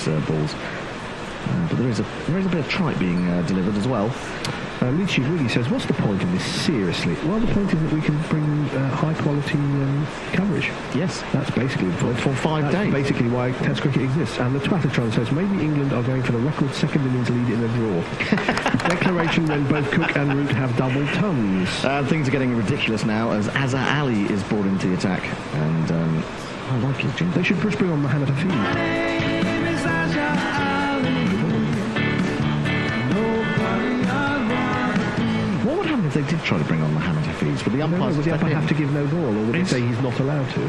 these balls. But there is a bit of tripe being delivered as well. Lychee really says, what's the point of this, seriously? Well, the point is that we can bring high-quality coverage. Yes. That's basically the point. For 5 days. That's basically why Test cricket exists. And the Twattertron says, maybe England are going for the record second innings lead in a draw. Declaration when both Cook and Root have double tongues. Things are getting ridiculous now as Azhar Ali is brought into the attack. And I like his jingle. They should bring on Mohammad Hafeez. What would happen if they did try to bring on Mohammad Hafeez? Would the umpires would the umpire have to give no ball, or would they say he's not allowed to?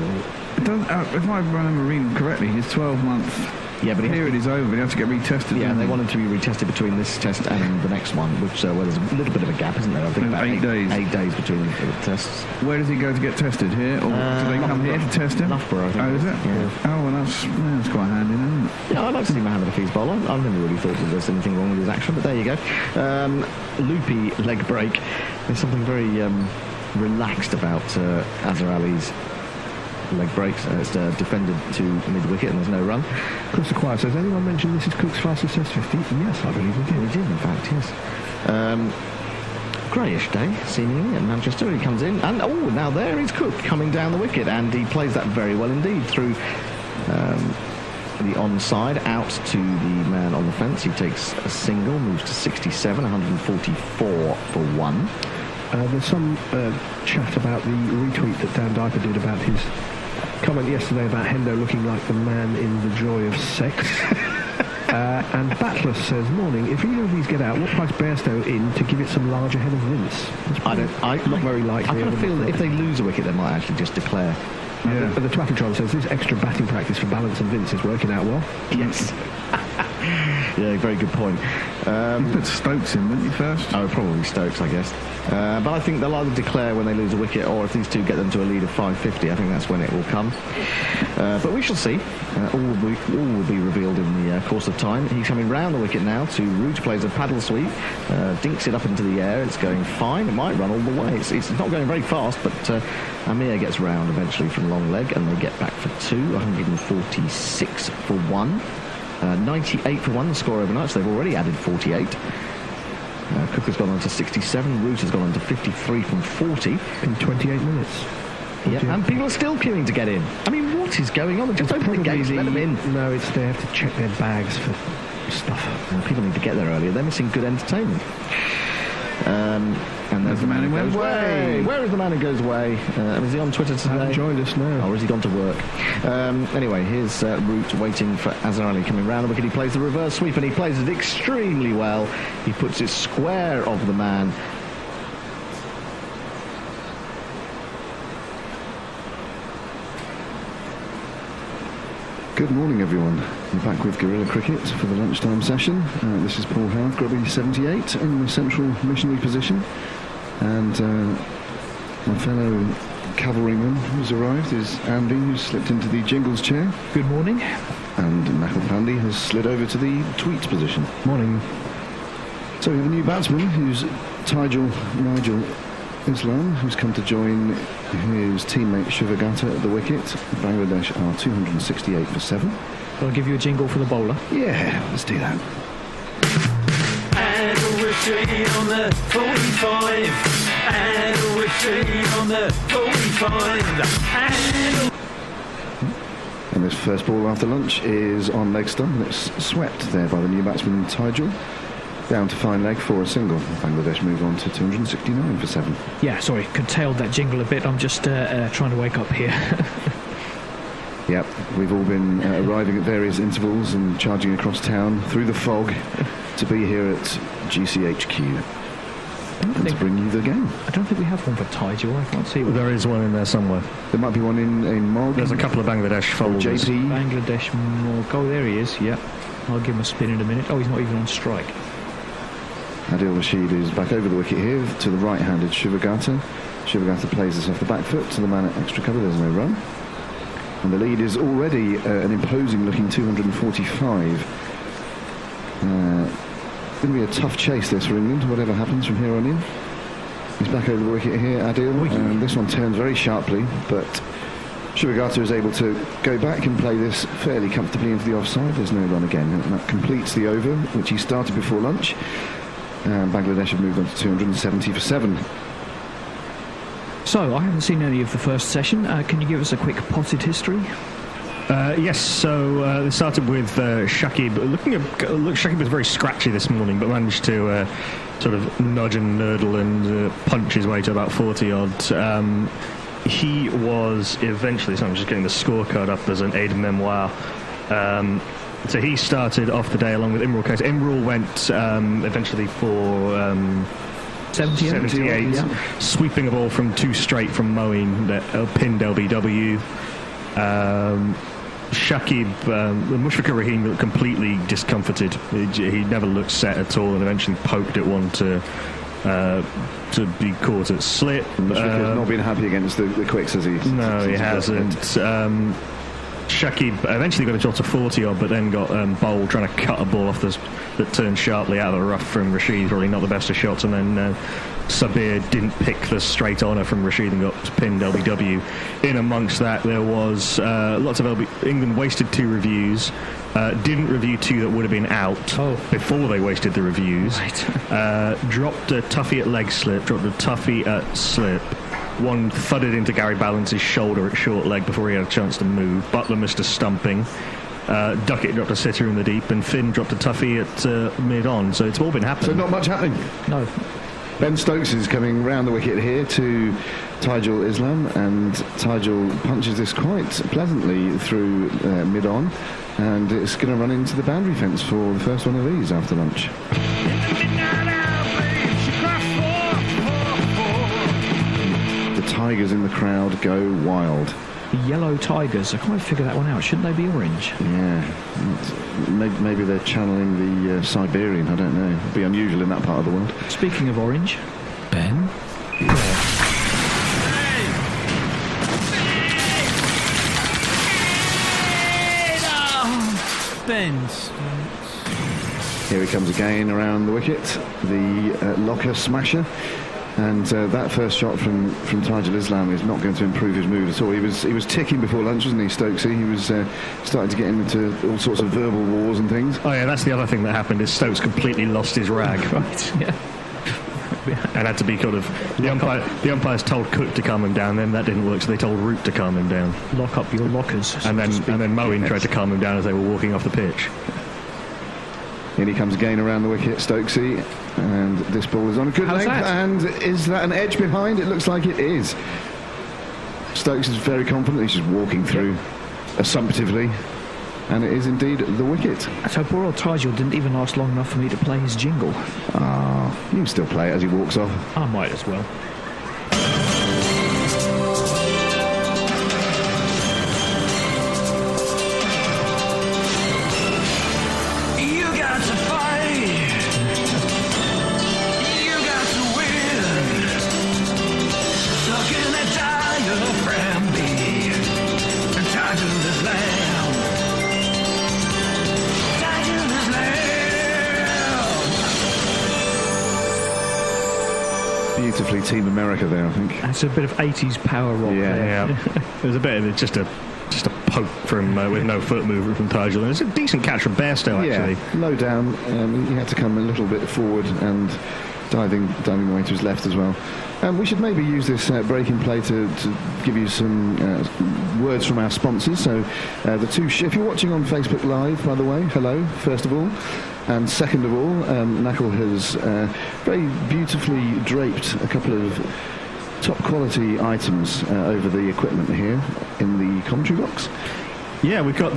If I remember reading correctly, his 12-month period is over. He has to get retested. Yeah, they want him to be retested between this test and the next one, which well, there's a little bit of a gap, isn't there? I think about 8 days. 8 days between the tests. Where does he go to get tested? Here, or do they come here to test him? Loughborough, I think. Oh, is it? Yeah. Oh, well, that's quite handy, isn't it? Yeah, I'd like to see Mohammad Hafeez bowl. I've never really thought that there's anything wrong with his action, but there you go. Loopy leg break. There's something very relaxed about Azhar Ali's leg breaks. It's defended to mid-wicket and there's no run. Chris Acquire says, anyone mention this is Cook's fastest Test 50? Yes, I believe we did. We did, in fact, yes. Greyish day, seemingly, at Manchester. He comes in, and now there is Cook coming down the wicket, and he plays that very well indeed through the onside, out to the man on the fence. He takes a single, moves to 67, 144 for one. There's some chat about the retweet that Dan Diper did about his comment yesterday about Hendo looking like the man in The Joy of Sex. And Batless says, morning, if either of these get out, what price Bairstow in to give it some larger head of Vince? Not very likely. I kind of feel that if they lose a wicket, they might actually just declare. Yeah. But the Twattertron says this extra batting practice for Balance and Vince is working out well. Yes. Yeah, very good point. You put Stokes in, wouldn't you, first? Oh, probably Stokes, I guess. But I think they'll either declare when they lose a wicket, or if these two get them to a lead of 550, I think that's when it will come. But we shall see. All will be revealed in the course of time. He's coming round the wicket now to Root, plays a paddle sweep, dinks it up into the air. It's going fine. It might run all the way. It's not going very fast, but Amir gets round eventually from long leg, and they get back for two, 146 for one. 98 for one, the score overnight, so they've already added 48. Cook has gone on to 67, Root has gone on to 53 from 40. In 28 minutes. Yeah, and people are still queuing to get in. I mean, what is going on? Just open the gates, let them in. No, it's they have to check their bags for stuff. Well, people need to get there earlier. They're missing good entertainment. And there's the man who goes away. Where is the man who goes away? Is he on Twitter today? Hasn't joined us now. Or has he gone to work? Anyway, here's Root waiting for Azhar Ali coming round the wicket. He plays the reverse sweep and he plays it extremely well. He puts it square of the man. Good morning, everyone. We're back with Guerrilla Cricket for the lunchtime session. This is Paul Howard, Grubby 78, in the central missionary position. And my fellow cavalryman who's arrived is Andy, who's slipped into the Jingles chair. Good morning. And Nakul Pandey has slid over to the Tweets position. Morning. So we have a new batsman, who's Nigel Islam, who's come to join his teammate Shivagata at the wicket. Bangladesh are 268 for 7. I'll give you a jingle for the bowler. Yeah, let's do that. And we're straight on the 45. And we're straight on the 45. And this first ball after lunch is on leg stump, and it's swept there by the new batsman Tijul. Down to fine leg for a single. Bangladesh move on to 269 for 7. Yeah, sorry, curtailed that jingle a bit. I'm just trying to wake up here. Yep, we've all been arriving at various intervals and charging across town through the fog to be here at GCHQ and to bring you the game. I don't think we have one for Tijul. I can't see one. There is one in there somewhere. There might be one in Mog. There's a couple of Bangladesh folders. JP. Bangladesh Mog. Oh, there he is. Yeah, I'll give him a spin in a minute. Oh, he's not even on strike. Adil Rashid is back over the wicket here to the right-handed Shivagata. Shivagata plays this off the back foot to the man at extra cover. There's no run. And the lead is already an imposing-looking 245. Going to be a tough chase this for England, whatever happens from here on in. He's back over the wicket here, Adil, and this one turns very sharply, but Shibagata is able to go back and play this fairly comfortably into the offside. There's no run again. And that completes the over, which he started before lunch. Bangladesh have moved on to 270 for 7. So, I haven't seen any of the first session. Can you give us a quick potted history? Yes, so it started with Shakib. Shakib was very scratchy this morning, but managed to sort of nudge and nurdle and punch his way to about 40-odd. He was eventually, so I'm just getting the scorecard up, there's an aide-memoire. So he started off the day along with Imrul Kais. Imrul went eventually for 78, yeah. Sweeping a ball from 2 straight from Moeen that pinned LBW. Shakib, Mushfiqur Rahim looked completely discomforted. He never looked set at all, and eventually poked at one to be caught at slip. Mushfiqur's not been happy against the quicks, has he? No, he hasn't. Shakib eventually got a shot to 40-odd, but then got bowled trying to cut a ball off that turned sharply out of the rough from Rashid. Probably not the best of shots, and then Sabir didn't pick the straight honour from Rashid and got pinned LBW. In amongst that, there was lots of England wasted 2 reviews. Didn't review 2 that would have been out before they wasted the reviews. Right. Dropped a toughie at leg slip, dropped a toughie at slip. One thudded into Gary Ballance's shoulder at short leg before he had a chance to move. Butler missed a stumping. Duckett dropped a sitter in the deep, and Finn dropped a toughie at mid-on. So it's all been happening. So not much happening. No. Ben Stokes is coming round the wicket here to Taijul Islam, and Taijul punches this quite pleasantly through mid-on, and it's going to run into the boundary fence for the first one of these after lunch. Tigers in the crowd go wild. The yellow tigers, I can't figure that one out. Shouldn't they be orange? Yeah, maybe they're channeling the Siberian, I don't know. It'd be unusual in that part of the world. Speaking of orange, Ben? Ben. Here he comes again around the wicket, the locker smasher. And that first shot from Taijul Islam is not going to improve his mood at all. He was ticking before lunch, wasn't he, Stokesy? He was starting to get into all sorts of verbal wars and things. Oh yeah, that's the other thing that happened, is Stokes completely lost his rag. Right, yeah. And had to be kind of... The umpires told Cook to calm him down, then that didn't work, so they told Root to calm him down. Lock up your lockers. And then Moeen tried to calm him down as they were walking off the pitch. In he comes again around the wicket, Stokesy, and this ball is on a good length. And is that an edge behind? It looks like it is. Stokes is very confident. He's just walking through assumptively, and it is indeed the wicket. So poor old Taijul didn't even last long enough for me to play his jingle. You can still play it as he walks off. I might as well. Beautifully Team America there, I think. That's a bit of 80s power rock. Yeah. There's a bit of just a poke from with no foot movement from Taijul, and it's a decent catch from Bairstow actually. Yeah, low down. He had to come a little bit forward and diving away to his left as well. We should maybe use this break in play to give you some words from our sponsors. So the two, if you're watching on Facebook Live, by the way, hello, first of all. And second of all, Knuckle has very beautifully draped a couple of top quality items over the equipment here in the commentary box. Yeah, we've got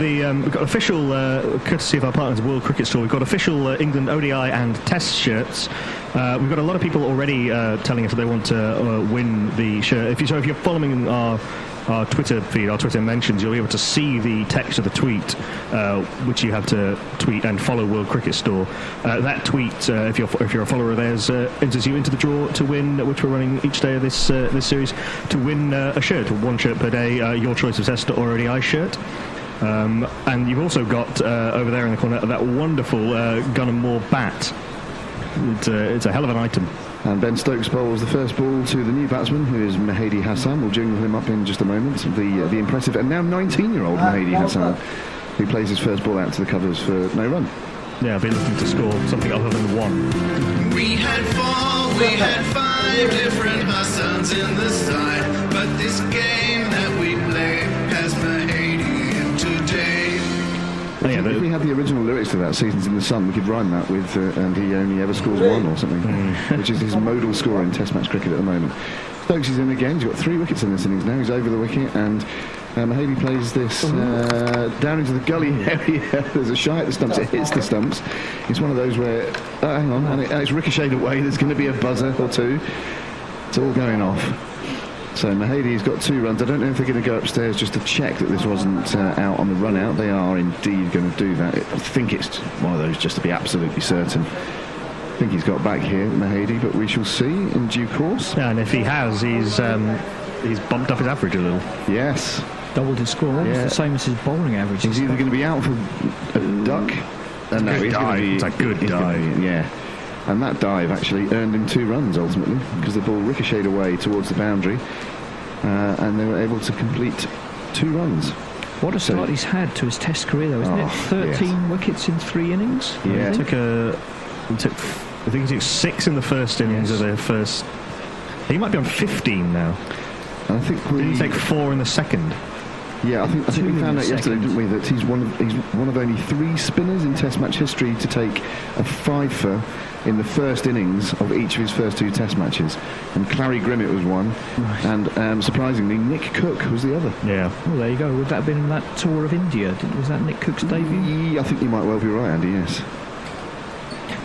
official, courtesy of our partners, World Cricket Store. We've got official England ODI and Test shirts. We've got a lot of people already telling us that they want to win the shirt. If you're following our Twitter feed, our Twitter mentions, you'll be able to see the text of the tweet, which you have to tweet and follow World Cricket Store. That tweet, if you're a follower of theirs, enters you into the draw to win, which we're running each day of this series, to win a shirt, 1 shirt per day, your choice of Test or ODI shirt. And you've also got over there in the corner that wonderful Gunnar Moore bat. It's a hell of an item. And Ben Stokes bowls the first ball to the new batsman, who is Mahedi Hassan. We'll jingle him up in just a moment. The impressive and now 19-year-old Mahedi Hassan, who plays his first ball out to the covers for no run. Yeah, I've been looking to score something other than 1. We had 4, we had 5 different Hassans in the side, but this game that we play has Mahedi in today. If we had the original lyrics to that, Seasons in the Sun, we could rhyme that with and he only ever scores 1 or something, which is his modal score in Test match cricket at the moment. Stokes is in again. He's got 3 wickets in this innings now. He's over the wicket, and Mahedi plays this down into the gully area. There's a shy at the stumps. It hits the stumps. It's one of those where, hang on, and it's ricocheted away. There's going to be a buzzer or 2. It's all going off. So Mahedi's got 2 runs. I don't know if they're going to go upstairs just to check that this wasn't out on the run out. They are indeed going to do that. I think it's one of those just to be absolutely certain. I think he's got back here, Mahedi, but we shall see in due course. Yeah, and if he has, he's bumped up his average a little. Yes. Doubled his score, almost the same as his bowling average. He's either going to be out for a duck. No, he's going to be. It's a good dive. Yeah. And that dive actually earned him 2 runs ultimately, because the ball ricocheted away towards the boundary, and they were able to complete 2 runs. What a start he's had to his Test career, though, isn't it? 13 wickets in 3 innings. Yeah, I think he took 6 in the first innings of their first. He might be on 15 now. And I think did he take 4 in the second? Yeah, I think we found out yesterday, didn't we, that he's one of only 3 spinners in Test match history to take a 5-fer in the first innings of each of his first 2 Test matches. And Clary Grimmett was one, right. And surprisingly, Nick Cook was the other. Yeah. Well, there you go. Would that have been in that tour of India? Was that Nick Cook's debut? I think you might well be right, Andy, yes.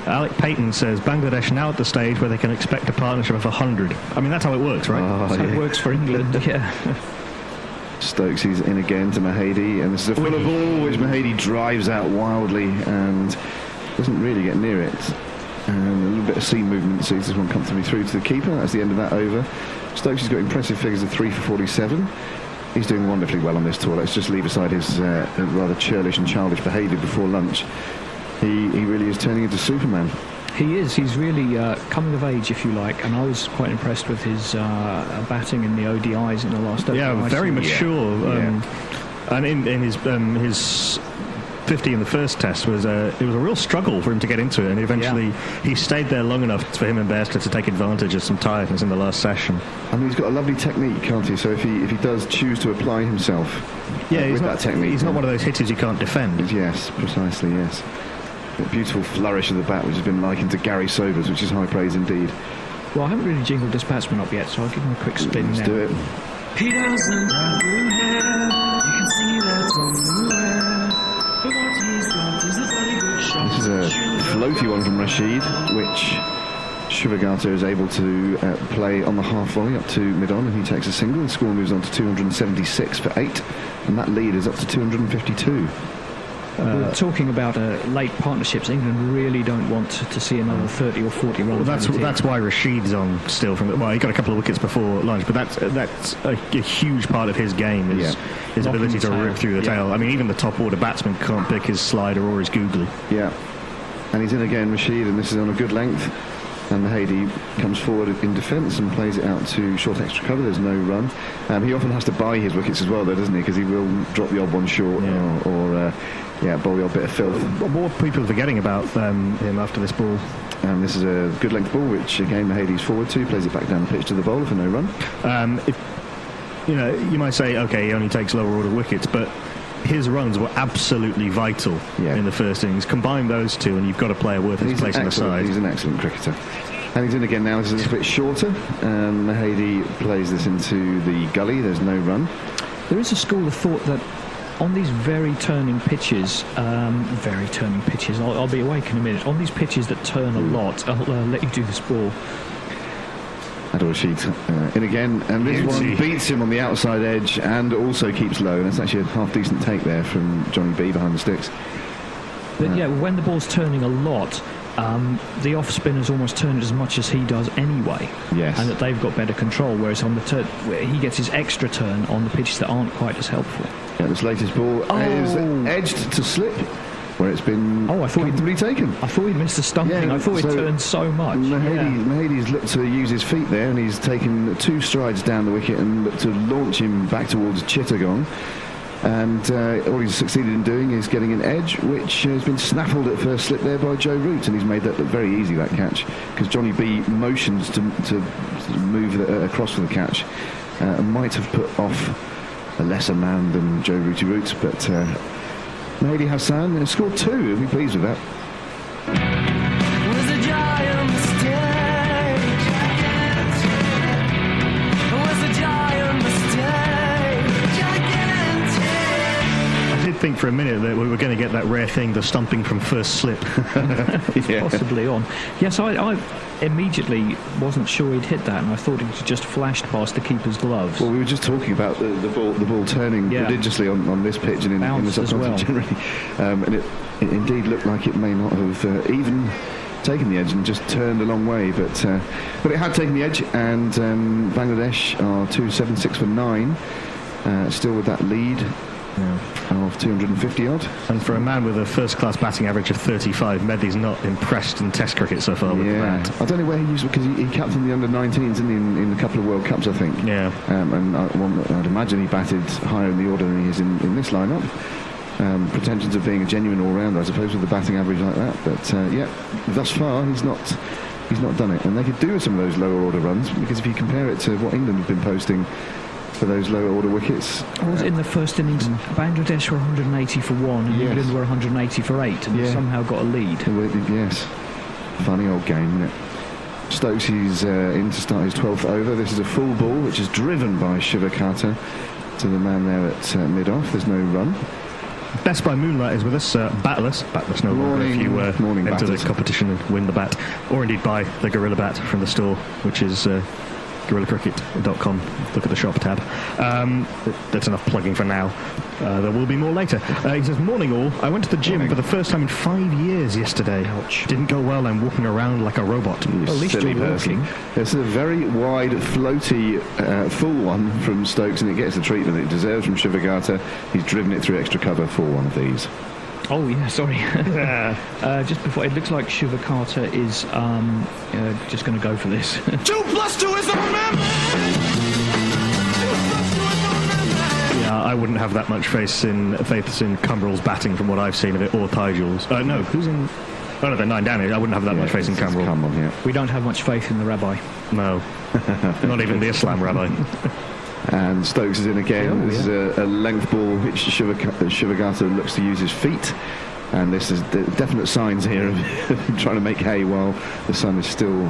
Alec Payton says Bangladesh now at the stage where they can expect a partnership of 100. I mean, that's how it works, right? That's how it works for England, yeah. Stokes is in again to Mahedi, and this is a fuller ball which Mahedi drives out wildly and doesn't really get near it. And a little bit of seam movement sees this one comfortably through to the keeper. That's the end of that over. Stokes has got impressive figures of 3 for 47. He's doing wonderfully well on this tour. Let's just leave aside his rather churlish and childish behaviour before lunch. He really is turning into Superman. He is. He's really coming of age, if you like, and I was quite impressed with his batting in the ODIs in the last. Yeah, very mature. And in his 50 in the first Test it was a real struggle for him to get into it, and eventually he stayed there long enough for him and Bairstow to take advantage of some tiredness in the last session. I mean, he's got a lovely technique, can't he? So if he does choose to apply himself with that technique, he's not one of those hitters you can't defend. Yes, precisely. Yes. A beautiful flourish of the bat, which has been likened to Gary Sobers, which is high praise indeed. Well, I haven't really jingled this batsman up yet, so I'll give him a quick spin now. Let's do it. He doesn't have blue hair, you can see that from nowhere. But what he's got is a very good shot. This is a floaty one from Rashid, which Shivagata is able to play on the half volley up to mid-on, and he takes a single. The score moves on to 276 for 8, and that lead is up to 252. Talking about late partnerships, England really don't want to see another 30 or 40 runs. Well, that's why Rashid's on still. He got a couple of wickets before lunch, but that's a huge part of his game is his ability to rip through the tail. I mean, even the top order batsman can't pick his slider or his googly. Yeah, and he's in again, Rashid, and this is on a good length. And Mahedi comes forward in defence and plays it out to short extra cover. There's no run. He often has to buy his wickets as well, though, doesn't he? Because he will drop the odd one short or bowl the odd bit of filth. More people are forgetting about him after this ball. And this is a good length ball, which again Mahedi's forward to, plays it back down the pitch to the bowler for no run. You might say, okay, he only takes lower order wickets, but his runs were absolutely vital in the first innings. Combine those two, and you've got a player worth his place on the side. He's an excellent cricketer. And he's in again now. This is a little bit shorter. Mahedi plays this into the gully. There's no run. There is a school of thought that on these very turning pitches, I'll be awake in a minute. On these pitches that turn a lot, I'll let you do this ball. Adil Rashid in again, and this one beats him on the outside edge and also keeps low, and that's actually a half decent take there from Johnny B behind the sticks. But when the ball's turning a lot, the off spinners almost turn it as much as he does anyway. Yes. And that they've got better control, whereas on the turn, he gets his extra turn on the pitches that aren't quite as helpful. Yeah, this latest ball is edged to slip, where it's been comfortably taken. I thought he missed the stumping. I thought he turned so much. Mahadi's looked to use his feet there, and he's taken 2 strides down the wicket and looked to launch him back towards Chittagong. And all he's succeeded in doing is getting an edge, which has been snaffled at first slip there by Joe Root, and he's made that look very easy, that catch, because Johnny B motions to move across for the catch. Might have put off a lesser man than Joe Rooty Root, but Mahdi Hassan scored 2. He'll be pleased with that. Was a giant mistake. Was a giant mistake. Gigantic. I did think for a minute that we were going to get that rare thing, the stumping from first slip. Possibly on. Yes, I immediately wasn't sure he'd hit that, and I thought it just flashed past the keeper's gloves. Well, we were just talking about the ball turning prodigiously on this pitch and in the subcontinent generally, and it indeed looked like it may not have even taken the edge and just turned a long way, but it had taken the edge, and Bangladesh are 276 for 9, still with that lead. Of 250 odd. And for a man with a first-class batting average of 35, Mehdi's not impressed in Test cricket so far with the bat. I don't know where he used, because he captained the under-19s in a couple of World Cups, I think. Yeah. And I'd imagine he batted higher in the order than he is in this lineup. Pretensions of being a genuine all-rounder, I suppose, with a batting average like that. But thus far he's not done it. And they could do with some of those lower order runs, because if you compare it to what England have been posting for those lower order wickets. In the first innings, Bangladesh were 180 for 1 and England were 180 for 8, and somehow got a lead. Yes. Funny old game, isn't it? Stokes, he's in to start his 12th over. This is a full ball, which is driven by Shivakarta to the man there at mid-off. There's no run. Best by Moonlight is with us. Batless no longer if you enter the competition and win the bat, or indeed buy the Gorilla Bat from the store, which is GorillaCricket.com. Look at the shop tab. That's enough plugging for now. There will be more later. He says, morning all. I went to the gym for the first time in 5 years yesterday. Ouch. Didn't go well. I'm walking around like a robot. At least you're walking. It's a very wide, floaty, full one from Stokes, and it gets the treatment it deserves from Shivakarta. He's driven it through extra cover for one of these. Oh, yeah, sorry. Just before, it looks like Shivakarta is just going to go for this. 2 + 2 is a remember! Yeah, I wouldn't have that much faith in Cumberall's batting from what I've seen of it, or Tygel's. No, who's in... Oh, no, they're 9 down. I wouldn't have that much faith in Cumberall. We don't have much faith in the rabbi. No. Not even the Islam rabbi. And Stokes is in again. This is a length ball which Shivakarta looks to use his feet, and this is definite signs here of trying to make hay while the sun is still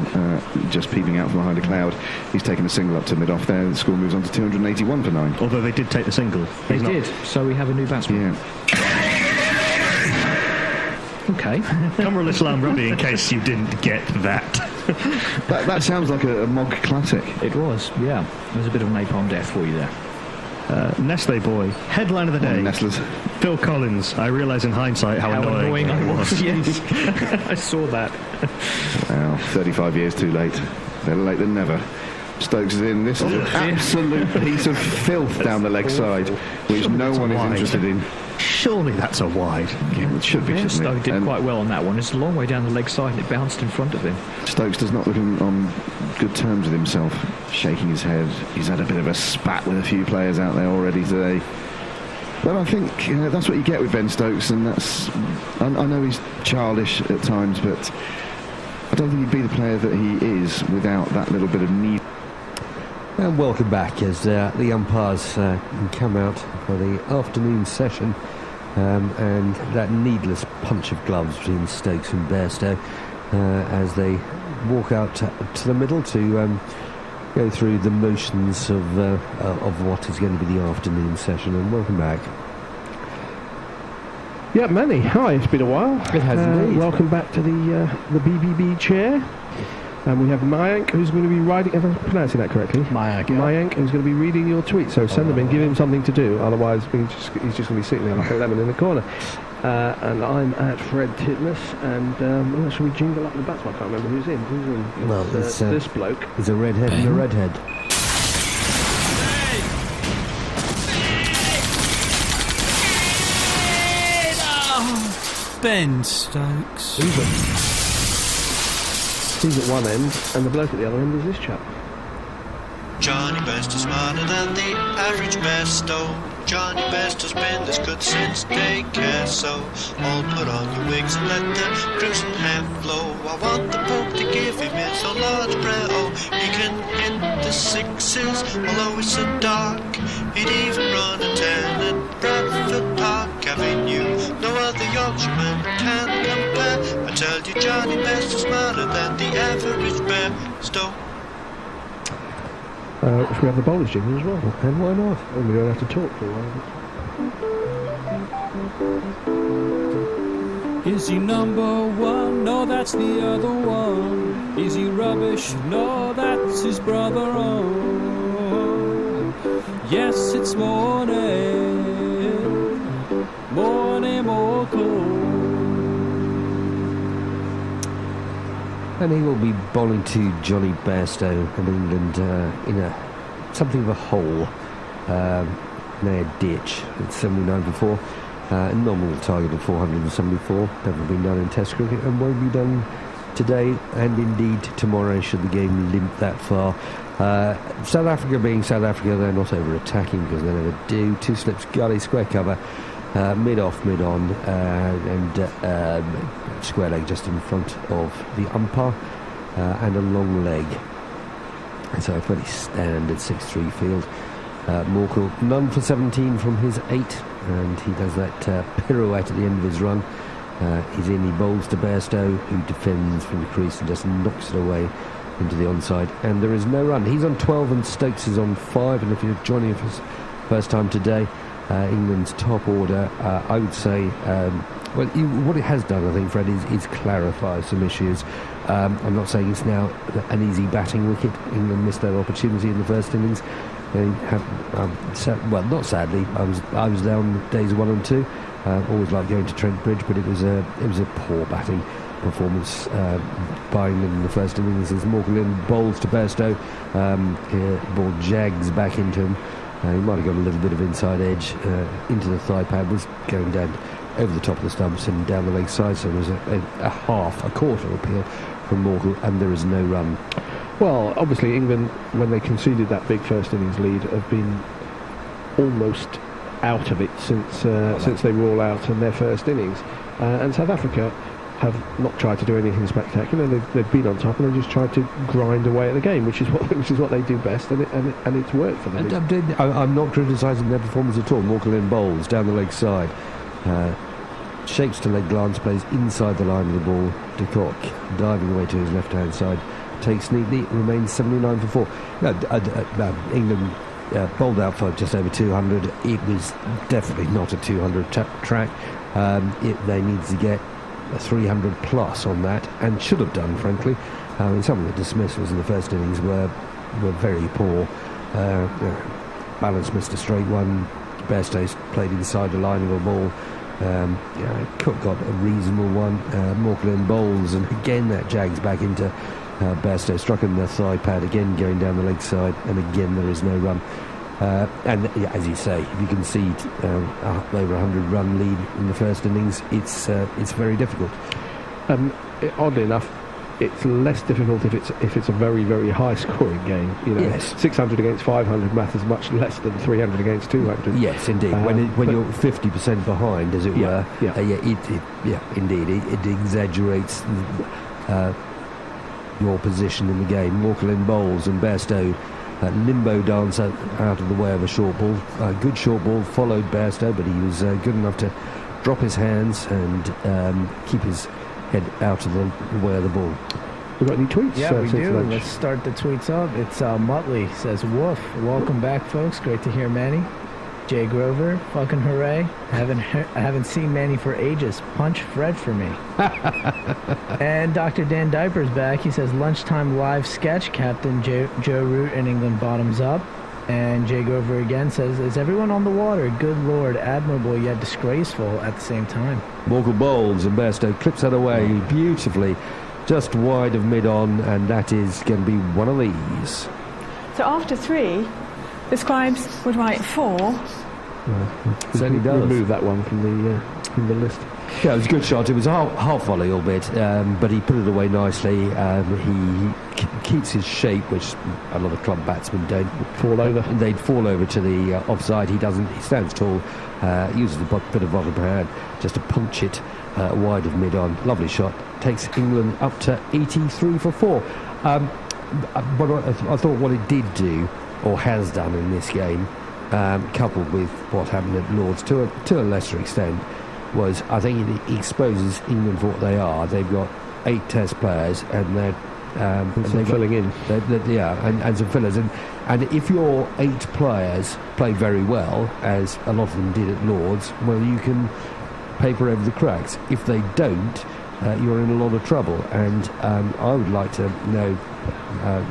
just peeping out from behind a cloud. He's taken a single up to mid-off there. The score moves on to 281 for 9. Although they did take the single. They did, so we have a new batsman. Yeah. Okay. Cumberall Islam Rugby, in case you didn't get that. That sounds like a Mog classic. It was, yeah. There's a bit of napalm death for you there. Nestle Boy, headline of the day. Nestlers. Phil Collins. I realise in hindsight how annoying I was. Yes, I saw that. Well, 35 years too late. Better late than never. Stokes is in. This is an absolute piece of filth down the leg side, which no one is interested in. Surely that's a wide. Yeah, it should be, shouldn't it? Did quite well on that one. It's a long way down the leg side and it bounced in front of him. Stokes does not look on good terms with himself, shaking his head. He's had a bit of a spat with a few players out there already today. But I think that's what you get with Ben Stokes, and that's... I know he's childish at times, but I don't think he'd be the player that he is without that little bit of need. And welcome back as the umpires come out for the afternoon session, and that needless punch of gloves between Stokes and Bairstow as they walk out to the middle to go through the motions of what is going to be the afternoon session. And welcome back. Yeah, Manny. Hi, it's been a while. It has indeed. Welcome back to the BBB chair. And we have Mayank, who's going to be writing... Am I pronouncing that correctly? Mayank. Mayank, who's going to be reading your tweet. So send them in, give him something to do. Otherwise, he's just going to be sitting there like a lemon in the corner. And I'm at Fred Titmus. And should we jingle up the batsman? I can't remember who's in. Well, it's this bloke. There's a redhead and a redhead. bend, Stokes. He's at one end, and the bloke at the other end is this chap. Johnny Best is smarter than the average Besto. Johnny Best has been this good since daycare, so all put on your wigs and let the crimson hair flow. I want the Pope to give him his so large prayer. Oh, he can hit the sixes, although it's so dark. He'd even run a 10 at Bradford Park Avenue. No other Yorkshireman can compare. I tell you, Johnny Best is smarter than the average Besto. Should we have the bowlers jingle as well? And why not? And we don't have to talk for a while. Is he number one? No, that's the other one. Is he rubbish? No, that's his brother on. Yes, it's morning. Morning, more cold. And he will be bowling to Johnny Bairstow of England in something of a hole, near ditch. It's 79 for 4. A nominal target of 474. Never been done in Test cricket and won't be done today and indeed tomorrow should the game limp that far. South Africa being South Africa, they're not over-attacking because they never do. 2 slips, gully, square cover. Mid-off, mid-on, and square leg just in front of the umpire, and a long leg. So a fairly standard 6-3 field. Morkel, none for 17 from his 8, and he does that pirouette at the end of his run. He's in, he bowls to Bairstow, who defends from the crease and just knocks it away into the onside, and there is no run. He's on 12 and Stokes is on 5, and if you're joining us for his first time today, England's top order, I would say, what it has done, I think, Fred, is clarify some issues. I'm not saying it's now an easy batting wicket. England missed their opportunity in the first innings. They have, well, not sadly. I was there on days 1 and 2. Always liked going to Trent Bridge, but it was a poor batting performance by England in the first innings. As Morgan bowls to Bairstow, ball jags back into him. He might have got a little bit of inside edge into the thigh pad, was going down over the top of the stumps and down the leg side, so there was a quarter appeal from Morkel, and there is no run. Well, obviously England, when they conceded that big first innings lead, have been almost out of it since they were all out in their first innings. And South Africa have not tried to do anything spectacular. They've been on top and they just tried to grind away at the game, which is what they do best, and it's worked for them. I'm not criticising their performance at all. Morkel bowls down the leg side, shapes to leg glance, plays inside the line of the ball. De Kock diving away to his left hand side, takes neatly, remains 79 for 4. England bowled out for just over 200. It was definitely not a 200 track. They needed to get a 300 plus on that, and should have done, frankly. Some of the dismissals in the first innings were very poor. Balance missed a straight one. Bairstow played inside the line of a ball. Cook got a reasonable one. Morkel bowls, and again that jags back into Bairstow, struck in the thigh pad again, going down the leg side, and again there is no run. And as you say, if you concede over 100 run lead in the first innings, it's very difficult. Oddly enough, it's less difficult if it's a very, very high scoring game. Yes. 600 against 500 matters much less than 300 against 200. Yes, indeed. When you're 50% behind, as it were, indeed, it exaggerates your position in the game. Morkel bowls, and Bairstow limbo dance out of the way of a short ball. Good short ball, followed Bairstow, but he was good enough to drop his hands and keep his head out of the way of the ball. We've got any tweets? Yeah, we do. Let's start the tweets off. It's Muttley says, "Woof, welcome back, folks. Great to hear Manny." Jay Grover, fucking hooray. I haven't seen Manny for ages. Punch Fred for me. And Dr. Dan Diper's back. He says, lunchtime live sketch, Captain Joe Root in England bottoms up. And Jay Grover again says, is everyone on the water? Good Lord, admirable yet disgraceful at the same time. Morkel bowls and Bairstow clips that away beautifully, just wide of mid-on, and that is going to be one of these. So after 3, the scribes would write 4. Certainly does. Remove that one from the list. Yeah, it was a good shot. It was a half volley, albeit, but he put it away nicely. He keeps his shape, which a lot of club batsmen don't. Fall over. They'd fall over to the offside. He doesn't. He stands tall, uses a bit of bottom hand just to punch it wide of mid-on. Lovely shot. Takes England up to 83 for 4. But I thought what it did do, or has done in this game, coupled with what happened at Lord's to a lesser extent, was I think it exposes England for what they are. They've got 8 Test players and they're filling in. And some fillers. And if your 8 players play very well, as a lot of them did at Lord's, well, you can paper over the cracks. If they don't, you're in a lot of trouble. And I would like to know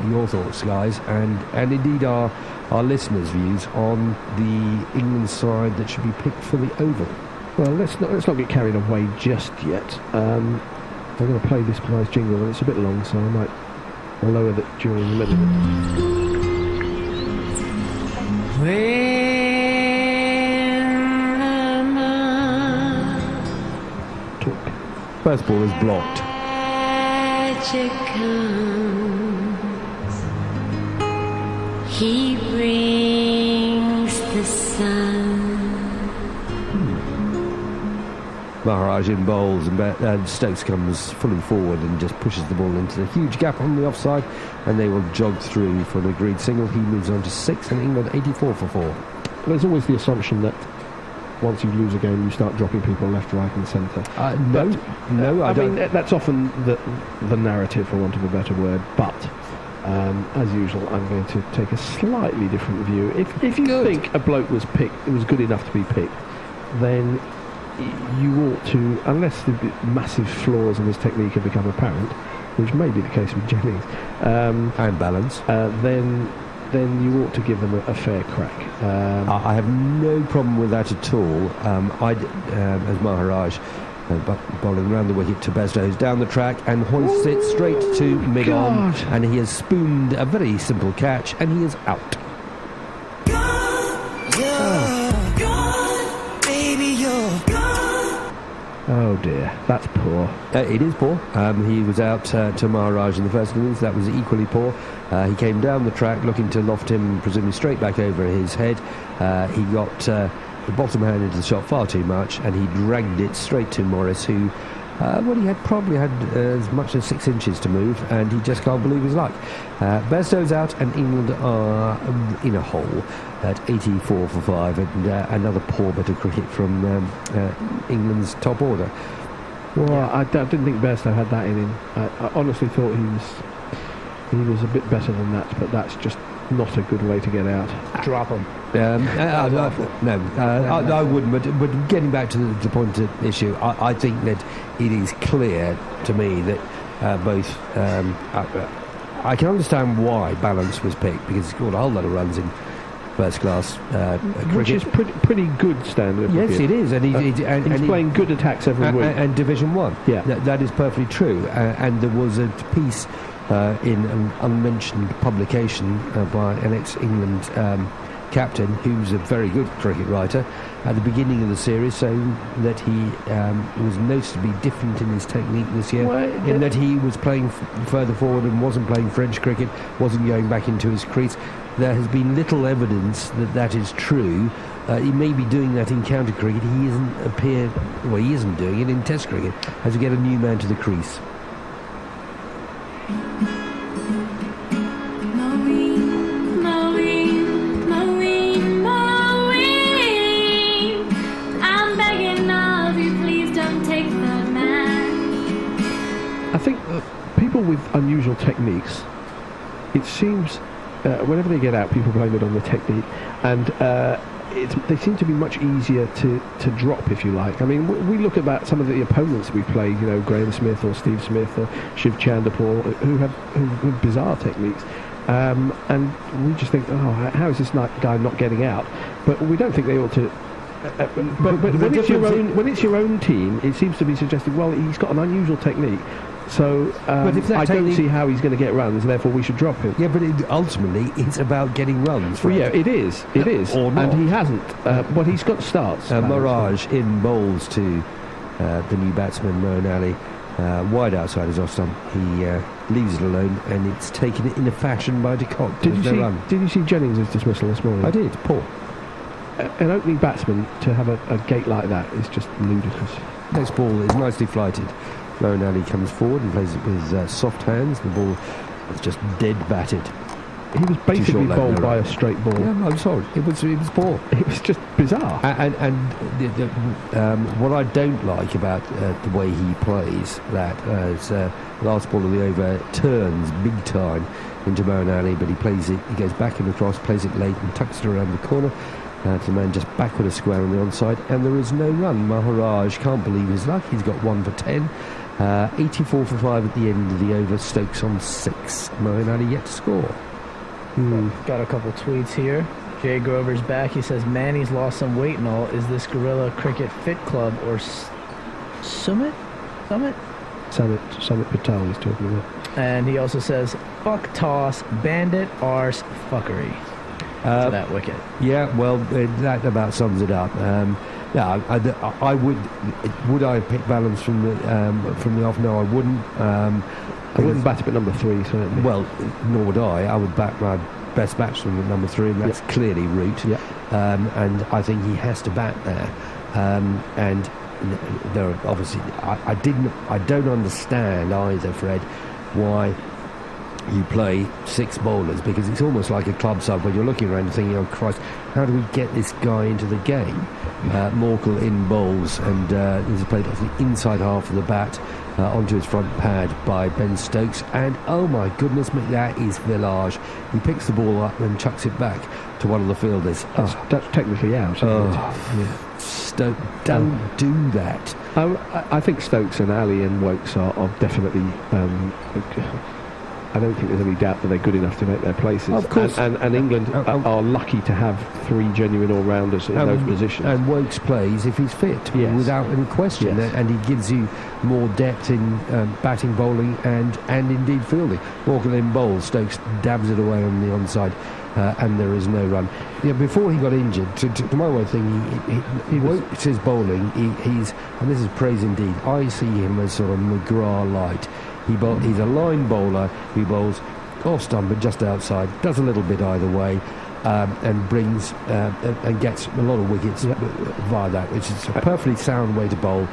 your thoughts, guys, and indeed our listeners' views on the England side that should be picked for the Oval. Well, let's not get carried away just yet. I'm going to play this nice jingle, and it's a bit long, so I might lower it during the middle. Talk. First ball is blocked. Magic comes. He brings the sun. Maharaj in bowls, and Stokes comes fully forward and just pushes the ball into the huge gap on the offside, and they will jog through for an agreed single. He moves on to 6, and England 84 for 4. There's always the assumption that once you lose a game, you start dropping people left, right, and centre. No, I don't. mean, that's often the narrative, for want of a better word. But as usual, I'm going to take a slightly different view. If you think a bloke was picked, it was good enough to be picked, then you ought to, unless the massive flaws in his technique have become apparent, which may be the case with Jennings, and balance, then you ought to give them a fair crack. I have no problem with that at all. As Maharaj bowling around the wicket to Bairstow, who's down the track and hoists it straight to mid-on, and he has spooned a very simple catch, and he is out. Oh dear, that's poor. It is poor. He was out to Maharaj in the first innings. That was equally poor. He came down the track looking to loft him, presumably straight back over his head. He got the bottom hand into the shot far too much, and he dragged it straight to Morris, who, he had probably had as much as 6 inches to move, and he just can't believe his luck. Bairstow's out, and England are in a hole at 84 for 5, and another poor bit of cricket from England's top order. Well, I didn't think Bairstow had that in him. I honestly thought he was a bit better than that, but that's just not a good way to get out. Drop him. I wouldn't. But getting back to the point of issue, I think that it is clear to me that both. I can understand why Balance was picked, because he scored a whole lot of runs in first-class cricket. Which is pretty good standard. Yes, it is, and he's playing good attacks every week. And Division 1. Yeah, that is perfectly true. And there was a piece in an unmentioned publication by an ex-England captain, who's a very good cricket writer, at the beginning of the series, saying that he was noticeably different in his technique this year, in that he was playing further forward and wasn't playing French cricket, wasn't going back into his crease. There has been little evidence that is true. He may be doing that in county cricket. He isn't doing it in Test cricket, as we get a new man to the crease. I think people with unusual techniques, it seems, whenever they get out, people blame it on the technique, and they seem to be much easier to drop, if you like. I mean, we look at some of the opponents we've played, Graham Smith or Steve Smith or Shiv Chanderpaul, who have bizarre techniques, and we just think, how is this guy not getting out? But we don't think they ought to. But when it's your own team, it seems to be suggested, well, he's got an unusual technique, so I don't see how he's going to get runs, and therefore we should drop him. Yeah, but ultimately it's about getting runs. Well, yeah, it is, or not. And he hasn't. But he's got starts. Mirage in bowls to the new batsman, Moeen Ali, wide outside his off stump. He leaves it alone, and it's taken in a fashion by de Kock. Did you see Jennings' dismissal this morning? I did. Poor. An opening batsman to have a gait like that is just ludicrous. Next ball is nicely flighted. Moeen Ali comes forward and plays it with soft hands. The ball is just dead batted. He was basically bowled by a straight ball. Yeah, I'm sorry. It was poor. It was just bizarre. And what I don't like about the way he plays, that as last ball of the over turns big time into Moeen Ali, but he plays it. He goes back and across, plays it late, and tucks it around the corner. To the man just backward a square on the onside, and there is no run. Maharaj can't believe his luck. He's got 1 for 10. 84 for 5 at the end of the over. Stokes on 6. Moeen Ali yet to score. Got a couple tweets here. Jay Grover's back. He says, Manny's lost some weight and all. Is this Gorilla Cricket Fit Club or Summit? Summit Patel he's talking about. And he also says, fuck toss, bandit, arse, fuckery. To that wicket. Yeah, well, that about sums it up. I would I pick Valence from the off? No, I wouldn't. I wouldn't bat him at number 3, certainly. Well, nor would I. I would back my best batsman at number 3, and that's clearly Root. Yeah. And I think he has to bat there. And there are obviously, I don't understand either, Fred, why you play 6 bowlers, because it's almost like a club side when you're looking around and thinking, oh Christ, how do we get this guy into the game? Morkel in bowls, and he's played off the inside half of the bat onto his front pad by Ben Stokes, and oh my goodness me, that is Village. He picks the ball up and chucks it back to one of the fielders. That's technically out. Stokes, don't do that. I think Stokes and Ali and Wokes are definitely I don't think there's any doubt that they're good enough to make their places. Of course. And England are lucky to have 3 genuine all-rounders in those positions. And Wokes plays if he's fit, without any question. Yes. And he gives you more depth in batting, bowling, and indeed fielding. Morkel in bowls, Stokes dabs it away on the onside. And there is no run. Yeah, before he got injured, to my way of thinking, he Wokes his bowling. He's, and this is praise indeed, I see him as sort of McGrath light. He's a line bowler who bowls off stump but just outside, does a little bit either way, and brings and gets a lot of wickets via that, which is a perfectly sound way to bowl.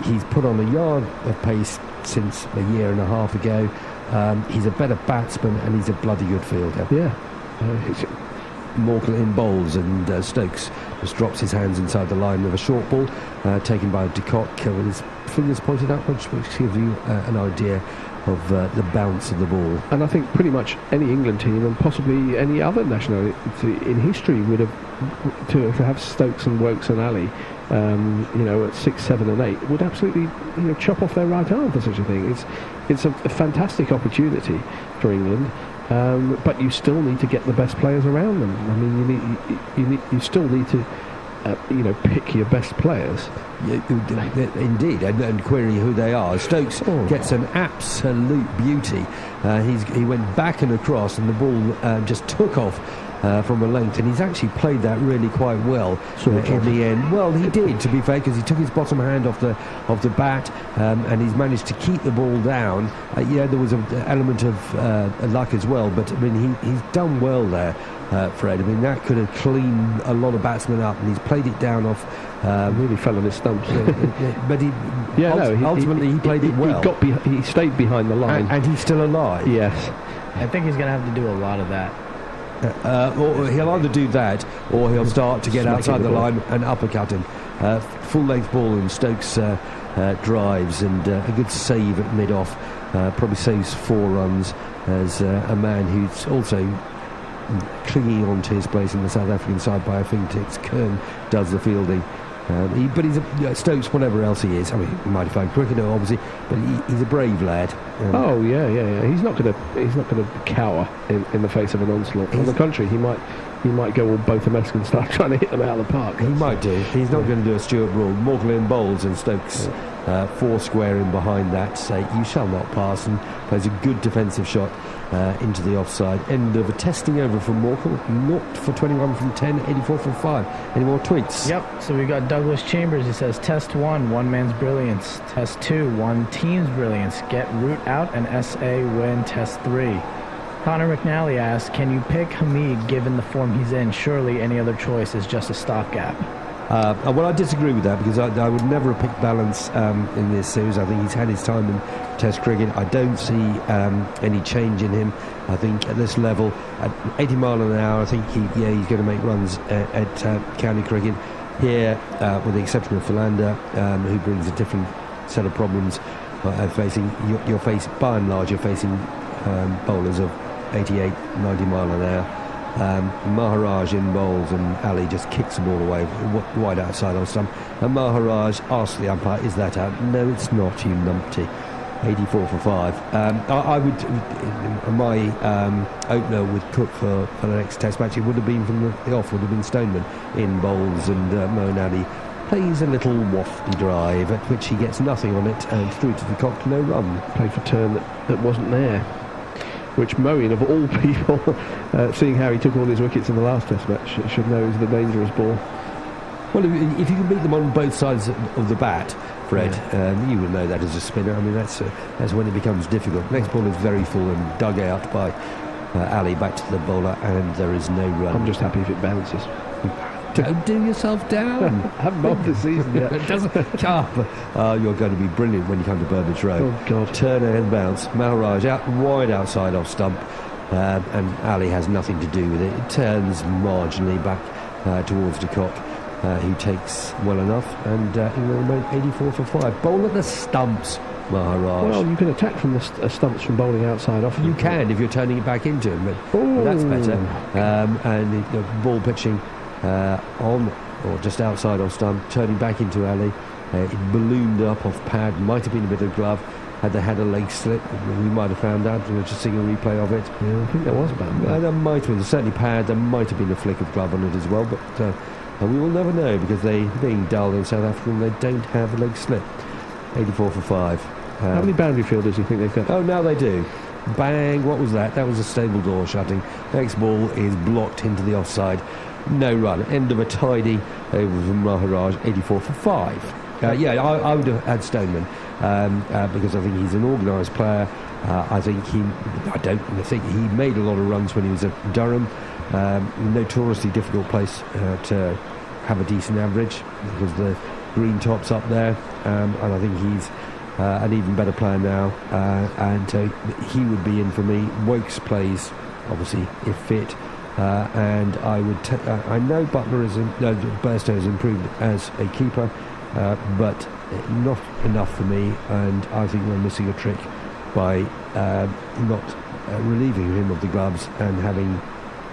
He's put on a yard of pace since a year and a half ago. He's a better batsman, and he's a bloody good fielder. Yeah. Morkel in bowls, and Stokes just drops his hands inside the line of a short ball taken by de Kock with his fingers pointed upwards, which gives you an idea of the bounce of the ball. And I think pretty much any England team, and possibly any other nationality in history, would have to have Stokes and Wokes and Ali at 6, 7 and 8 would absolutely chop off their right arm for such a thing. It's a fantastic opportunity for England. But you still need to get the best players around them. I mean, you still need to, pick your best players. Indeed, and query who they are. Stokes gets an absolute beauty. He went back and across, and the ball just took off from a length, and he's actually played that really quite well in the end. Well, he did, to be fair, because he took his bottom hand off the bat, and he's managed to keep the ball down. There was an element of luck as well, but I mean, he's done well there, Fred. I mean, that could have cleaned a lot of batsmen up, and he's played it down off. Really fell on his stumps. But ultimately he played it well. He stayed behind the line, and he's still alive. Yes, I think he's going to have to do a lot of that. Or he'll either do that, or he'll start to get outside the line and uppercut him. Full length ball, and Stokes drives, and a good save at mid off. Probably saves 4 runs as a man who's also clinging on to his place in the South African side by a fingertips. Kern does the fielding. But he's Stokes, whatever else he is. I mean, he might have found cricketer, obviously, but he's a brave lad. Yeah. He's not going to cower in the face of an onslaught. On the contrary, he might go all both American and start trying to hit them out of the park. He might do. He's not going to do a Stuart Broad. Morkel in bowls, and Stokes four square in behind that, say you shall not pass, and plays a good defensive shot into the offside. End of a testing over from Morkel. 0 for 21 from 10, 84 from 5. Any more tweets? Yep, so we got Douglas Chambers. He says, test 1, one man's brilliance. Test 2, one team's brilliance. Get Root out and SA win. Test 3. Connor McNally asks, can you pick Hamid given the form he's in? Surely any other choice is just a stopgap. Well, I disagree with that, because I would never have picked Balance in this series. I think he's had his time in Test cricket. I don't see any change in him. I think at this level, at 80 mile an hour, I think he's going to make runs at county cricket. Here, with the exception of Philander, who brings a different set of problems, facing by and large, you're facing bowlers of 88, 90 mile an hour. Maharaj in bowls, and Ali just kicks the ball away wide outside on stump, and Maharaj asks the umpire, is that out? No, it's not, you numpty. 84 for 5. I would, my opener with Cook for the next test match, it would have been from the off, would have been Stoneman in bowls, and Moeen Ali plays a little wafty drive at which he gets nothing on it, and through to the cock, no run. Played for turn that wasn't there, which Moeen, of all people, seeing how he took all his wickets in the last test match, should know is the dangerous ball. Well, if you can beat them on both sides of the bat, Fred, you will know that as a spinner. I mean, that's when it becomes difficult. Next ball is very full and dug out by Ali back to the bowler, and there is no run. I'm just happy if it bounces. Don't do yourself down. I haven't bowled this season yet. It doesn't you're going to be brilliant when you come to Burbage Road. Oh, God. Turn and bounce. Maharaj out wide outside off stump, and Ali has nothing to do with it. It turns marginally back towards the cock, who takes well enough, and he will remain 84 for 5. Bowl at the stumps, Maharaj. Well, you can attack from the stumps from bowling outside off. You can if you're turning it back into him, but that's better. And the ball pitching on or just outside off stump, turning back into Ali. It ballooned up off pad, might have been a bit of glove. Had they had a leg slip, we might have found out. We were just seeing a replay of it. Yeah, I think there was bad. There might have been, certainly pad, there might have been a flick of glove on it as well, but we will never know, because they, being dull in South Africa, they don't have a leg slip. 84 for 5. How many boundary fielders do you think they've got? Oh, now they do. Bang, what was that? That was a stable door shutting. Next ball is blocked into the offside. No run. End of a tidy over from Maharaj, 84 for 5. I would have had Stoneman, because I think he's an organised player. I think he made a lot of runs when he was at Durham. Notoriously difficult place to have a decent average, because the green top's up there, and I think he's an even better player now, and he would be in for me. Wokes plays, obviously, if fit. And I would. I know Bairstow has improved as a keeper, but not enough for me. And I think we're missing a trick by not relieving him of the gloves and having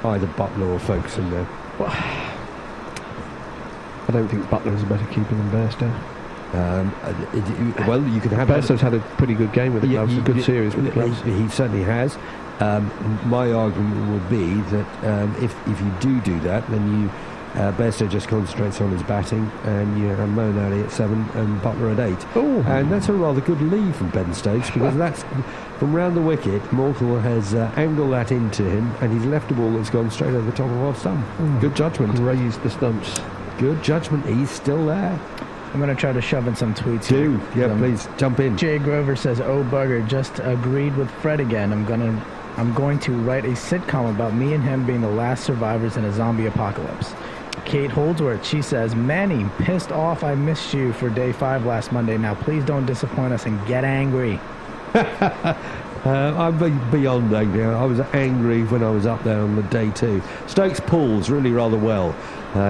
either Butler or Folkes in there. Well, I don't think Butler is a better keeper than Bairstow. Well, you can have. Bairstow's had a pretty good game with the gloves, a good series with the gloves. He certainly has. My argument would be that if you do that, then Bairstow just concentrates on his batting, and you have Moeen Ali at 7 and Butler at 8. Ooh. And that's a rather good lead from Ben Stokes, because that's from round the wicket. Morkel has angled that into him, and he's left a ball that's gone straight over the top of off stump. Good judgment. Raised the stumps. Good judgment. He's still there. I'm going to try to shove in some tweets here. Yeah, please jump in. Jay Grover says, "Oh bugger, just agreed with Fred again. I'm going to write a sitcom about me and him being the last survivors in a zombie apocalypse." Kate Holdsworth, she says, "Manny, pissed off I missed you for day 5 last Monday. Now please don't disappoint us and get angry." I'm beyond angry. I was angry when I was up there on the day 2. Stokes pulls really rather well.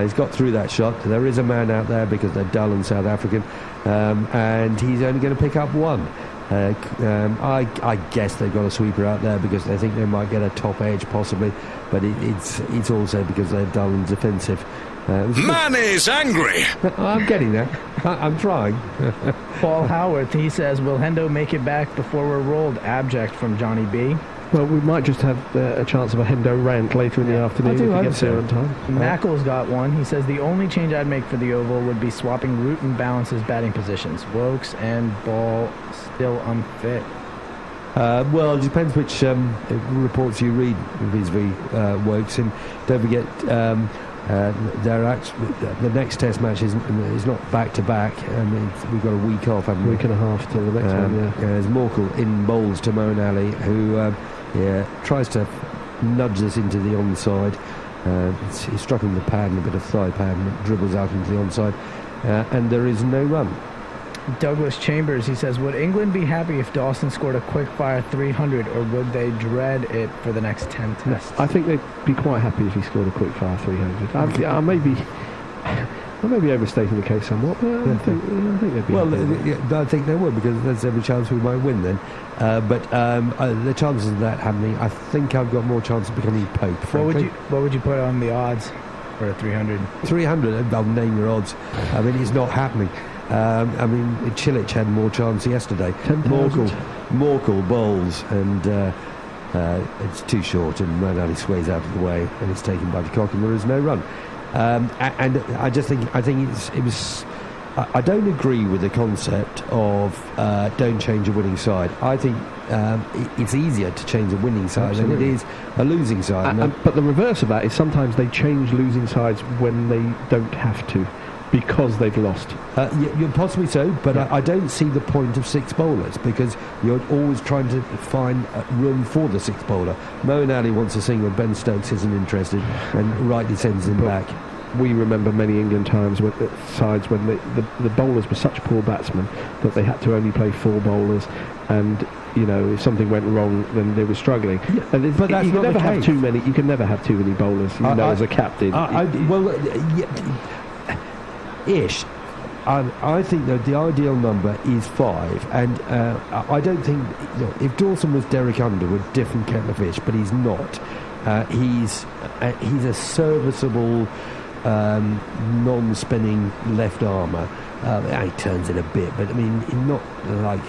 He's got through that shot. There is a man out there because they're dull and South African, and he's only going to pick up 1. I guess they've got a sweeper out there because they think they might get a top edge possibly, but it's also because they're dull and defensive. Manny's angry. I'm getting there. I'm trying. Paul Howard, he says, "Will Hendo make it back before we're rolled?" Abject from Johnny B. Well, we might just have a chance of a Hendo rant later in the afternoon if he gets there on time. Mackle's got one. He says, the only change I'd make for the Oval would be swapping Root and Balance's batting positions. Wokes and Ball still unfit. Well, it depends which reports you read vis-a-vis Wokes. And don't forget, the next Test match is not back-to-back. We've got a week off, haven't we? Week and a half till the next one, yeah. There's Morkel in bowls to Moeen Ali, who tries to nudge us into the onside. He's struck in the pad and a bit of thigh pad and dribbles out into the onside. And there is no run. Douglas Chambers, he says, would England be happy if Dawson scored a quick-fire 300, or would they dread it for the next 10 tests? I think they'd be quite happy if he scored a quick-fire 300. I may be overstating the case somewhat, but I think they'd be happy. I think they would, because there's every chance we might win then. But the chances of that happening, I think I've got more chance of becoming Pope, frankly. What would you put on the odds for a 300? 300? I'll name your odds. I mean, it's not happening. Cilic had more chance yesterday. 10,000. Morkel bowls, and it's too short, and Moeen Ali sways out of the way, and it's taken by the cock, and there is no run. And I think it was. I don't agree with the concept of don't change a winning side. I think it's easier to change a winning side than it is a losing side. But the reverse of that is sometimes they change losing sides when they don't have to, because they've lost. Possibly so, but I don't see the point of six bowlers, because you're always trying to find room for the six bowler. Moeen Ali wants a single, Ben Stokes isn't interested, and rightly sends him back. We remember many England times with sides when the bowlers were such poor batsmen that they had to only play four bowlers, and if something went wrong, then they were struggling. Yeah, but that's you can not never the have case. too many. You can never have too many bowlers. As a captain. Ish. I think that the ideal number is 5, and I don't think if Dawson was Derek Underwood, different kettle of fish, but he's not. He's a serviceable, non-spinning left armour. He turns it a bit, but I mean, not like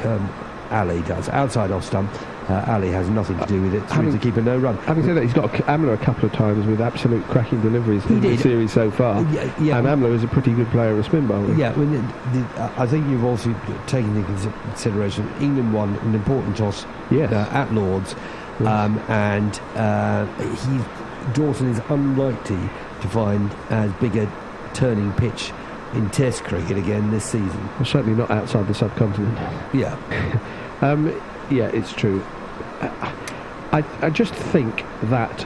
Ali does. Outside off stump, Ali has nothing to do with it. To keep a no run. Having said that, he's got Amla a couple of times with absolute cracking deliveries in the series so far. And Amla is a pretty good player of spin bowling. Yeah, I think you've also taken into consideration England won an important toss at Lords, and Dawson is unlikely to find as big a turning pitch in Test cricket again this season. Well, certainly not outside the subcontinent. Yeah. Yeah, it's true. I just think that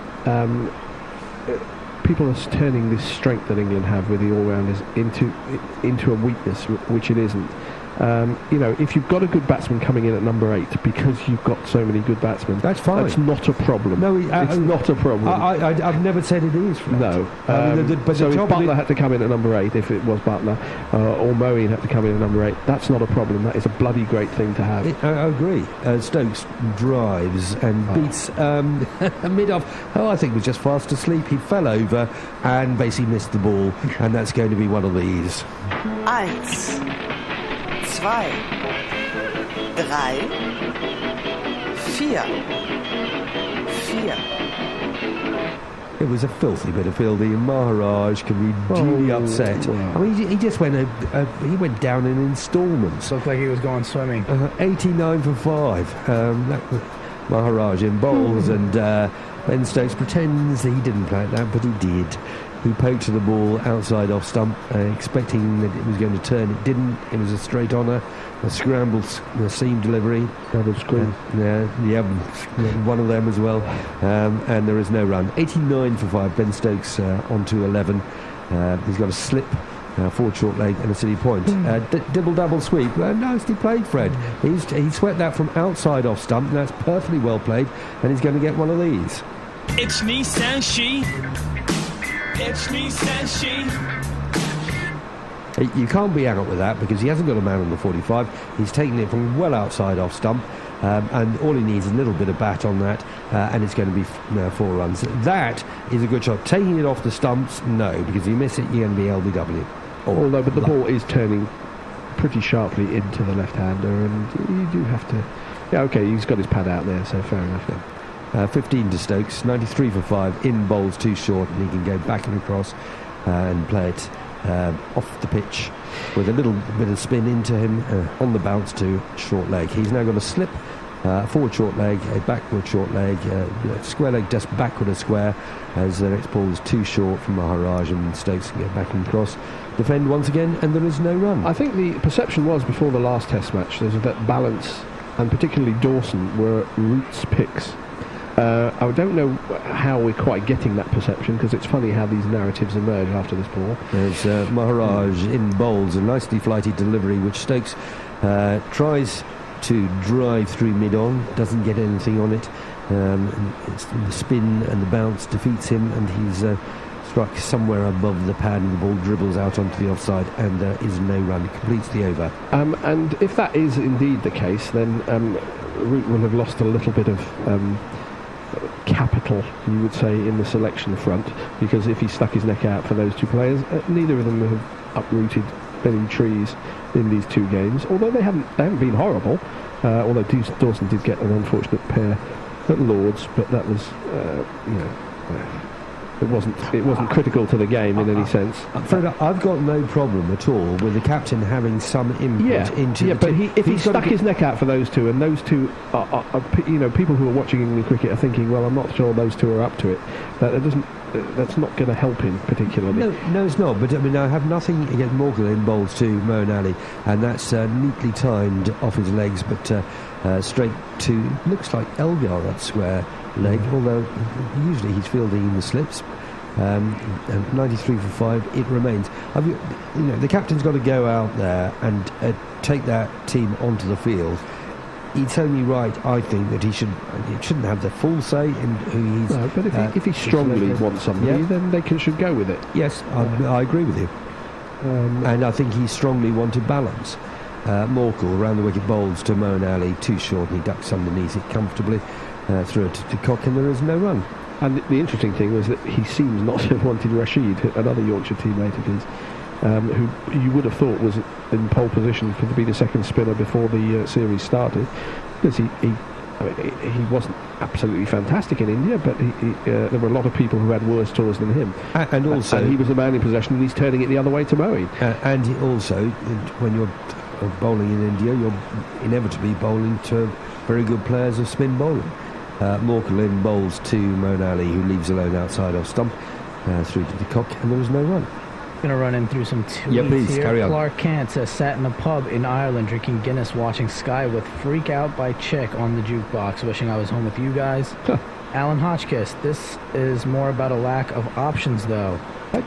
people are turning this strength that England have with the all-rounders into a weakness, which it isn't. If you've got a good batsman coming in at number 8 because you've got so many good batsmen, that's fine. That's not a problem. No, it's not a problem. I've never said it is. No. So if Butler had to come in at number 8, if it was Butler, or Moeen had to come in at number 8, that's not a problem. That is a bloody great thing to have. I agree. Stokes drives and beats mid-off. I think was just fast asleep. He fell over and basically missed the ball, and that's going to be one of these. 1, 2, 3, 4. It was a filthy bit of fielding, and Maharaj can be duly upset. Wow. I mean, he just went down in instalments. Looked like he was going swimming. 89 for 5. That was Maharaj in bowls, and Ben Stokes pretends that he didn't play at that, but he did. He poked to the ball outside off stump, expecting that it was going to turn. It didn't. It was a straight honour, a scrambled seam delivery. Double screen. One of them as well. And there is no run. 89 for 5. Ben Stokes onto 11. He's got a slip, forward short leg, and a city point. Dibble-double sweep. Nicely played, Fred. He swept that from outside off stump, and that's perfectly well played, and he's going to get one of these. It's me, says she. It's me, says she. You can't be out with that because he hasn't got a man on the 45. He's taken it from well outside off stump, and all he needs is a little bit of bat on that, and it's going to be 4 runs. That is a good shot. Taking it off the stumps, no, because if you miss it, you're going to be LBW. Although, but the ball is turning pretty sharply into the left-hander, and you do have to. Yeah, okay, he's got his pad out there, so fair enough. Yeah. 15 to Stokes, 93 for 5, in bowls too short, and he can go back and across and play it off the pitch with a little bit of spin into him on the bounce to short leg. He's now got a slip, forward short leg, a backward short leg, square leg just backward a square, as the next ball is too short from Maharaj, and Stokes can get back and cross, defend once again, and there is no run. I think the perception was before the last Test match that Balance and particularly Dawson were Root's picks. I don't know how we're quite getting that perception, because it's funny how these narratives emerge after this ball. There's Maharaj in bowls, a nicely flighted delivery which Stokes tries to drive through mid-on, doesn't get anything on it. It's the spin and the bounce defeats him, and he's struck somewhere above the pad, and the ball dribbles out onto the offside, and there is no run. It completes the over. And if that is indeed the case, then Root will have lost a little bit of capital, you would say, in the selection front, because if he stuck his neck out for those two players, neither of them have uprooted many trees in these two games, although they haven't been horrible, although Dawson did get an unfortunate pair at Lords, but that was it wasn't critical to the game in any sense. Fred, I've got no problem at all with the captain having some input into but if he stuck his neck out for those two, and those two are people who are watching England cricket are thinking, well, I'm not sure those two are up to it. That's not going to help him particularly. No, it's not. But I mean, I have nothing against Morgan in bowls to Moeen Ali, and that's neatly timed off his legs, but straight to looks like Elgar that square leg, although usually he's fielding in the slips. 93 for 5, it remains. The captain's got to go out there and take that team onto the field. It's only right, I think, that he shouldn't have the full say in who he's... No, but if he strongly wants somebody, then they should go with it. Yes, I agree with you. And I think he strongly wanted balance. Morkel around the wicket bowls to Moeen Ali, too short, and he ducks underneath it comfortably, through it to Cock, and there is no run. And the interesting thing was that he seems not to have wanted Rashid, another Yorkshire teammate of his, who you would have thought was in pole position to be the second spinner before the series started, because he wasn't absolutely fantastic in India, but there were a lot of people who had worse tours than him. And also... And he was the man in possession, and he's turning it the other way to Moeen. And also, when you're bowling in India, you're inevitably bowling to very good players of spin bowling. Morkel in bowls to Moeen Ali, who leaves alone outside off stump, through to the Cock, and there is no run. Going to run in through some tweets please, here. Carry on. Clark Kent says, sat in a pub in Ireland drinking Guinness, watching Sky with Freak Out by Chick on the jukebox, wishing I was home with you guys. Alan Hotchkiss, this is more about a lack of options though.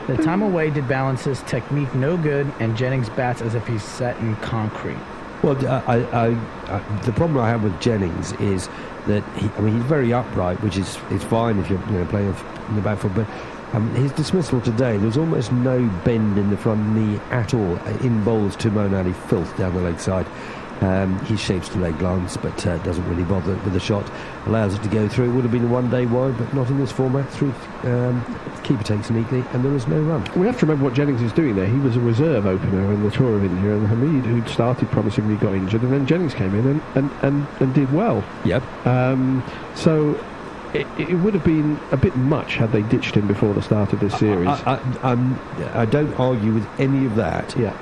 The time away did Balance's technique no good, and Jennings bats as if he's set in concrete. Well, the problem I have with Jennings is that he's very upright, which is fine if you're playing in the back foot, but his dismissal today, there was almost no bend in the front knee at all. In bowls to Moeen Ali, filth down the leg side. He shapes the leg glance, but doesn't really bother with the shot. Allows it to go through. It would have been a one-day wide, but not in this format. Through keeper takes neatly, and there is no run. We have to remember what Jennings is doing there. He was a reserve opener in the Tour of India, and Hamid, who'd started promisingly, got injured, and then Jennings came in and did well. Yep. So it would have been a bit much had they ditched him before the start of this series. I don't argue with any of that. Yeah.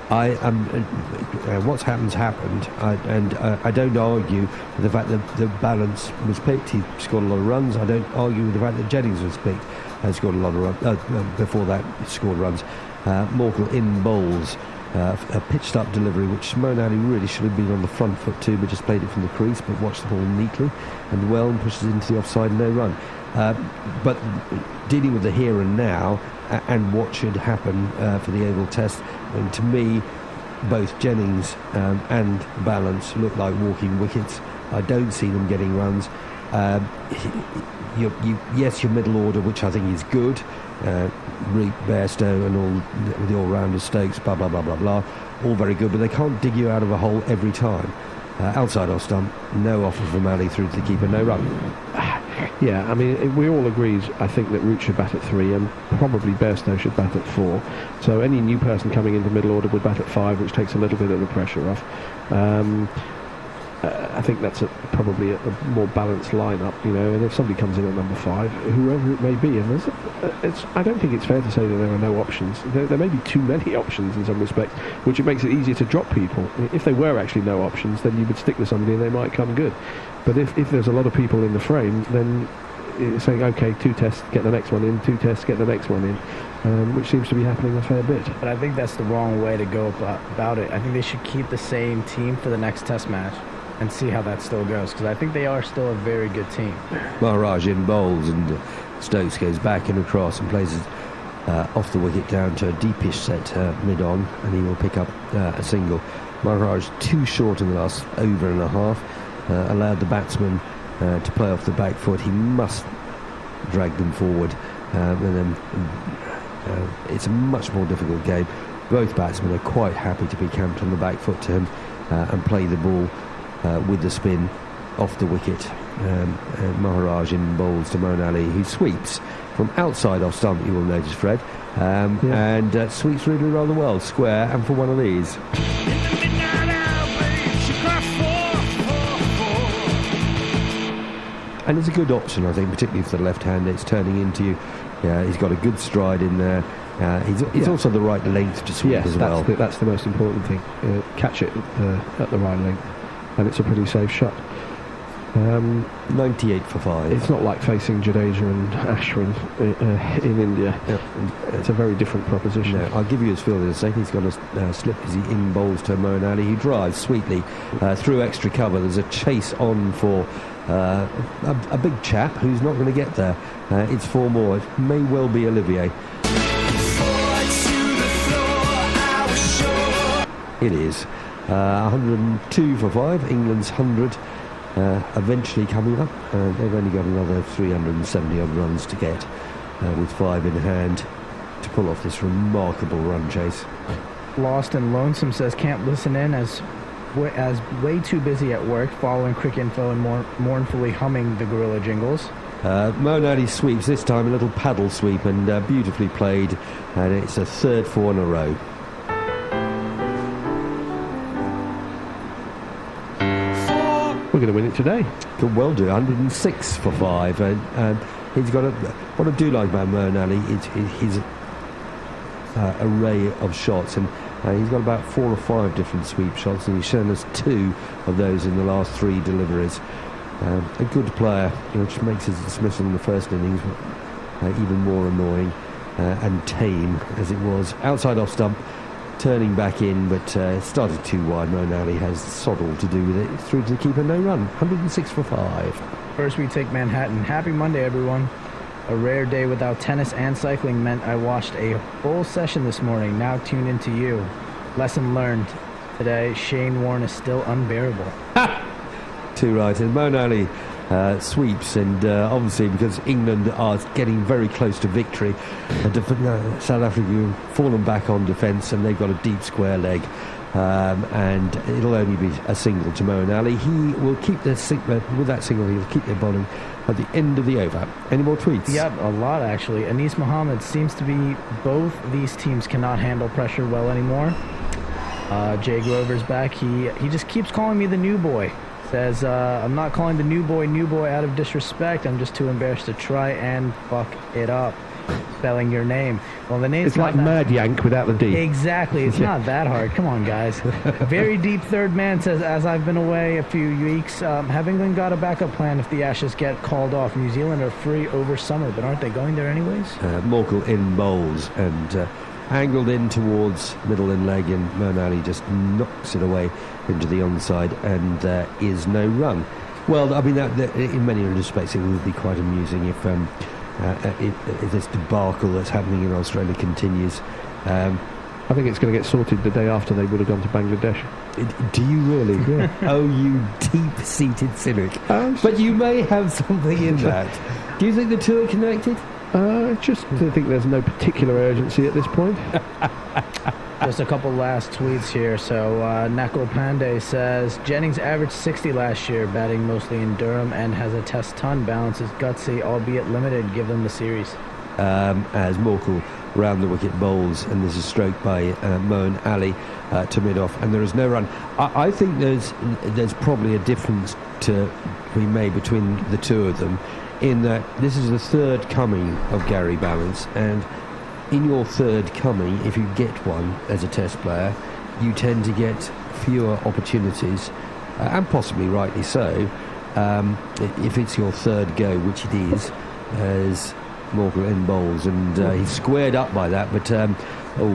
What's happened. I don't argue with the fact that the Balance was picked. He scored a lot of runs. I don't argue with the fact that Jennings was picked and scored a lot of runs. Before that, he scored runs. Morkel in bowls. A pitched up delivery which Moeen Ali really should have been on the front foot too, but just played it from the crease, but watched the ball neatly and well, and pushes it into the offside, no run. But dealing with the here and now and what should happen for the Oval Test, and to me both Jennings and Balance look like walking wickets. I don't see them getting runs. Yes, your middle order, which I think is good, Reed, Bairstow and all the all-rounder Stokes, blah blah blah blah blah, all very good, but they can't dig you out of a hole every time. Outside off stump, no offer from Ali through to the keeper, no run. Yeah, I mean, we all agreed, I think, that Root should bat at 3 and probably Bairstow should bat at 4. So any new person coming into middle order would bat at 5, which takes a little bit of the pressure off. I think that's probably a more balanced lineup, and if somebody comes in at number 5, whoever it may be, and I don't think it's fair to say that there are no options. There may be too many options in some respects, which it makes it easier to drop people. If there were actually no options, then you would stick with somebody and they might come good. But if there's a lot of people in the frame, then it's saying, okay, 2 tests, get the next one in, 2 tests, get the next one in, which seems to be happening a fair bit. But I think that's the wrong way to go about it. I think they should keep the same team for the next test match and see how that still goes, because I think they are still a very good team. Maharaj in bowls, and Stokes goes back and across and plays it off the wicket down to a deepish set mid-on, and he will pick up a single. Maharaj too short in the last over and a half, allowed the batsman to play off the back foot. He must drag them forward, and then it's a much more difficult game. Both batsmen are quite happy to be camped on the back foot to him and play the ball with the spin off the wicket. Maharaj in bowls to Moeen Ali, who sweeps from outside off stump, you will notice, Fred, and sweeps really rather well, square, and for one of these. And it's a good option, I think, particularly for the left-hander. It's turning into you. He's got a good stride in there. He's also the right length to sweep as well. That's the most important thing. Catch it at the right length, and it's a pretty safe shot. 98 for 5. It's not like facing Jadeja and Ashwin in India. It's a very different proposition. No, I'll give you his field in a second. He's got a slip as he in bowls to Moeen Ali. He drives sweetly through extra cover. There's a chase on for a big chap who's not going to get there. It's 4 more. It may well be Olivier. It is 102 for 5. England's 100 eventually coming up. They've only got another 370 odd runs to get with 5 in hand to pull off this remarkable run chase. Lost and Lonesome says can't listen in as way too busy at work following Cricket Info and mournfully humming the Gorilla jingles. Moeen Ali sweeps, this time a little paddle sweep, and beautifully played, and it's a 3rd 4 in a row. We're going to win it today. Could well do. 106 for 5, and he's got what I do like about Moeen Ali is his array of shots, and he's got about 4 or 5 different sweep shots, and he's shown us 2 of those in the last 3 deliveries. A good player, which makes his dismissal in the first innings even more annoying and tame as it was. Outside off stump, turning back in, but started too wide. Moeen Ali has sod all to do with it. Through to the keeper, no run. 106 for 5. First we take Manhattan. Happy Monday, everyone. A rare day without tennis and cycling meant I watched a full session this morning. Now tuned into you. Lesson learned. Today, Shane Warne is still unbearable. Too right. And Moeen Ali sweeps, and obviously because England are getting very close to victory, South Africa have fallen back on defence, and they've got a deep square leg, and it'll only be a single to Moeen Ali. He will keep with that single, he'll keep their bowling at the end of the over. Any more tweets? Yep, a lot actually. Anis Mohammed seems to be both these teams cannot handle pressure well anymore. Jay Grover's back. He just keeps calling me the new boy. Says, I'm not calling the new boy out of disrespect. I'm just too embarrassed to try and fuck it up. Spelling your name. Well, the name's it's like Mad Yank without the D. Exactly. It's not that hard. Come on, guys. Very deep third man says, as I've been away a few weeks, have England got a backup plan if the Ashes get called off? New Zealand are free over summer, but aren't they going there anyways? Morkel in bowls and angled in towards middle in leg, and Moeen Ali just knocks it away into the onside, and there is no run. Well, I mean, that in many respects it would be quite amusing if this debacle that's happening in Australia continues. I think it's going to get sorted the day after they would have gone to Bangladesh. Do you really? Yeah. Oh, you deep-seated cynic. But you may have something in that. Do you think the two are connected? I think there's no particular urgency at this point. Just a couple last tweets here. So Nakul Pandey says Jennings averaged 60 last year, batting mostly in Durham, and has a test ton. Balance is gutsy, albeit limited. Give them the series. as Morkel round the wicket bowls, and there's a stroke by Moeen Ali to mid-off, and there is no run. I think there's probably a difference to be made between the two of them, in that this is the third coming of Gary Ballance, and in your third coming, if you get one as a Test player, you tend to get fewer opportunities, and possibly rightly so, if it's your third go, which it is, as Morkel in bowls, and he's squared up by that, but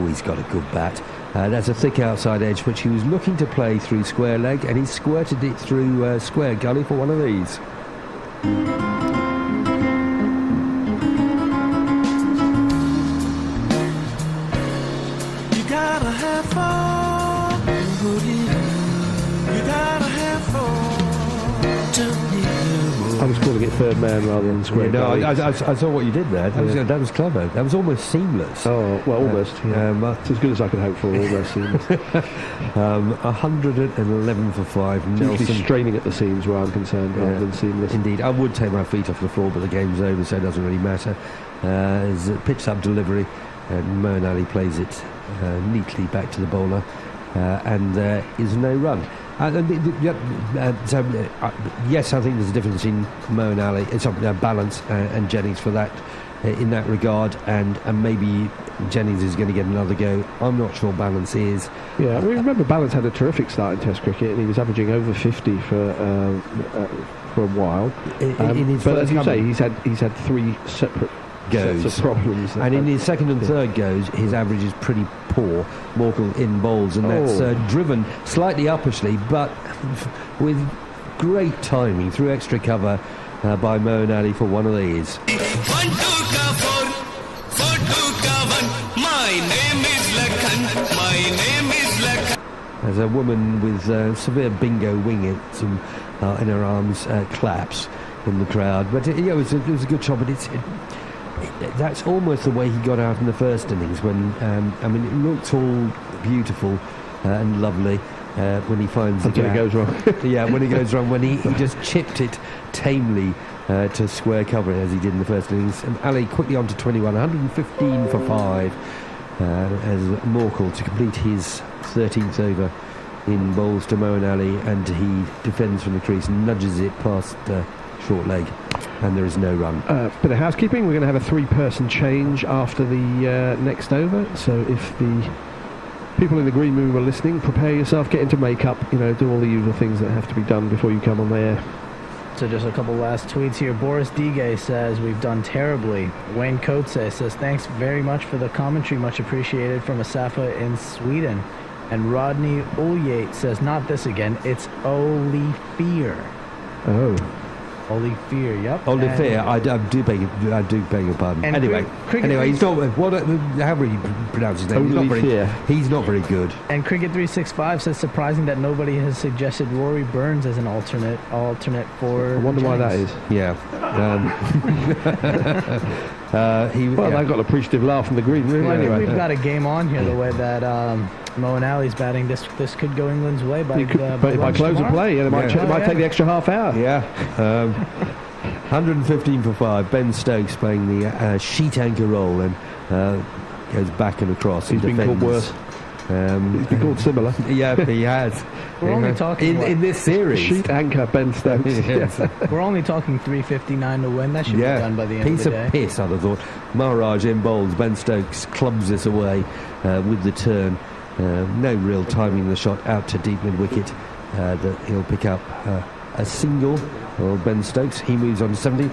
he's got a good bat. That's a thick outside edge, which he was looking to play through square leg, and he squirted it through square gully for one of these. You gotta have fun, you gotta have fun. I was calling it third man rather than square. No, gully. I saw what you did there. That was clever. That was almost seamless. Oh, well, almost. It's as good as I could hope for, almost seamless. 111 for 5. Nelson straining at the seams where I'm concerned, rather than seamless. Indeed. I would take my feet off the floor, but the game's over, so it doesn't really matter. It's a pitched-up delivery, and Moeen Ali plays it neatly back to the bowler, and there is no run. Yes, I think there's a difference in Moeen Ali, Ballance and Jennings for that, in that regard, and maybe Jennings is going to get another go. I'm not sure Ballance is. Yeah, remember Ballance had a terrific start in Test cricket, and he was averaging over 50 for a while. But as you say, he's had three separate goes sets of problems, and in his second and third goes, his average is pretty poor. Morkel in bowls, and that's driven slightly uppishly, but with great timing through extra cover by Moeen Ali for one of these. 1 2 4 4 2 1. My name is Lakhan. My name is Lakhan. As a woman with severe bingo wingets in her arms claps in the crowd, but it was a good shot. But that's almost the way he got out in the first innings, when it looks all beautiful and lovely when he finds until it goes wrong. When it goes wrong, when he just chipped it tamely to square cover as he did in the first innings. And Ali quickly on to 21, 115 for 5 as Morkel to complete his 13th over in bowls to Moeen Ali, and he defends from the crease and nudges it past short leg, and there is no run. Bit of housekeeping. We're going to have a 3-person change after the next over, so if the people in the green room are listening, prepare yourself, get into makeup, do all the usual things that have to be done before you come on the air. So just a couple last tweets here. Boris Dige says, we've done terribly. Wayne Kotze says, thanks very much for the commentary, much appreciated, from Asafa in Sweden. And Rodney Olyate says, not this again, it's Olifir. Oh. Olifir, yep. Olifir, I do beg your pardon. Anyway, he's not. How would you pronounce his name? He's not very good. And Cricket 365 says, surprising that nobody has suggested Rory Burns as an alternate for. I wonder Jennings. why that is. Yeah. They've got an appreciative laugh from the green room. Well, anyway, we've got a game on here the way that Moeen Ali's batting. This could go England's way by close of play. It might take the extra half hour. Yeah. 115 for 5. Ben Stokes playing the sheet anchor role and goes back and across. He's been called worse. He's been called similar. Yeah, he has. We're only talking in this series. Sheet anchor Ben Stokes. Yes. We're only talking 359 to win. That should be done by the end Piece of the day. Piece, I'd have thought. Maharaj in bowls. Ben Stokes clubs this away with the turn. No real timing in the shot out to deep mid wicket. That he'll pick up a single. Well, Ben Stokes, he moves on to 70.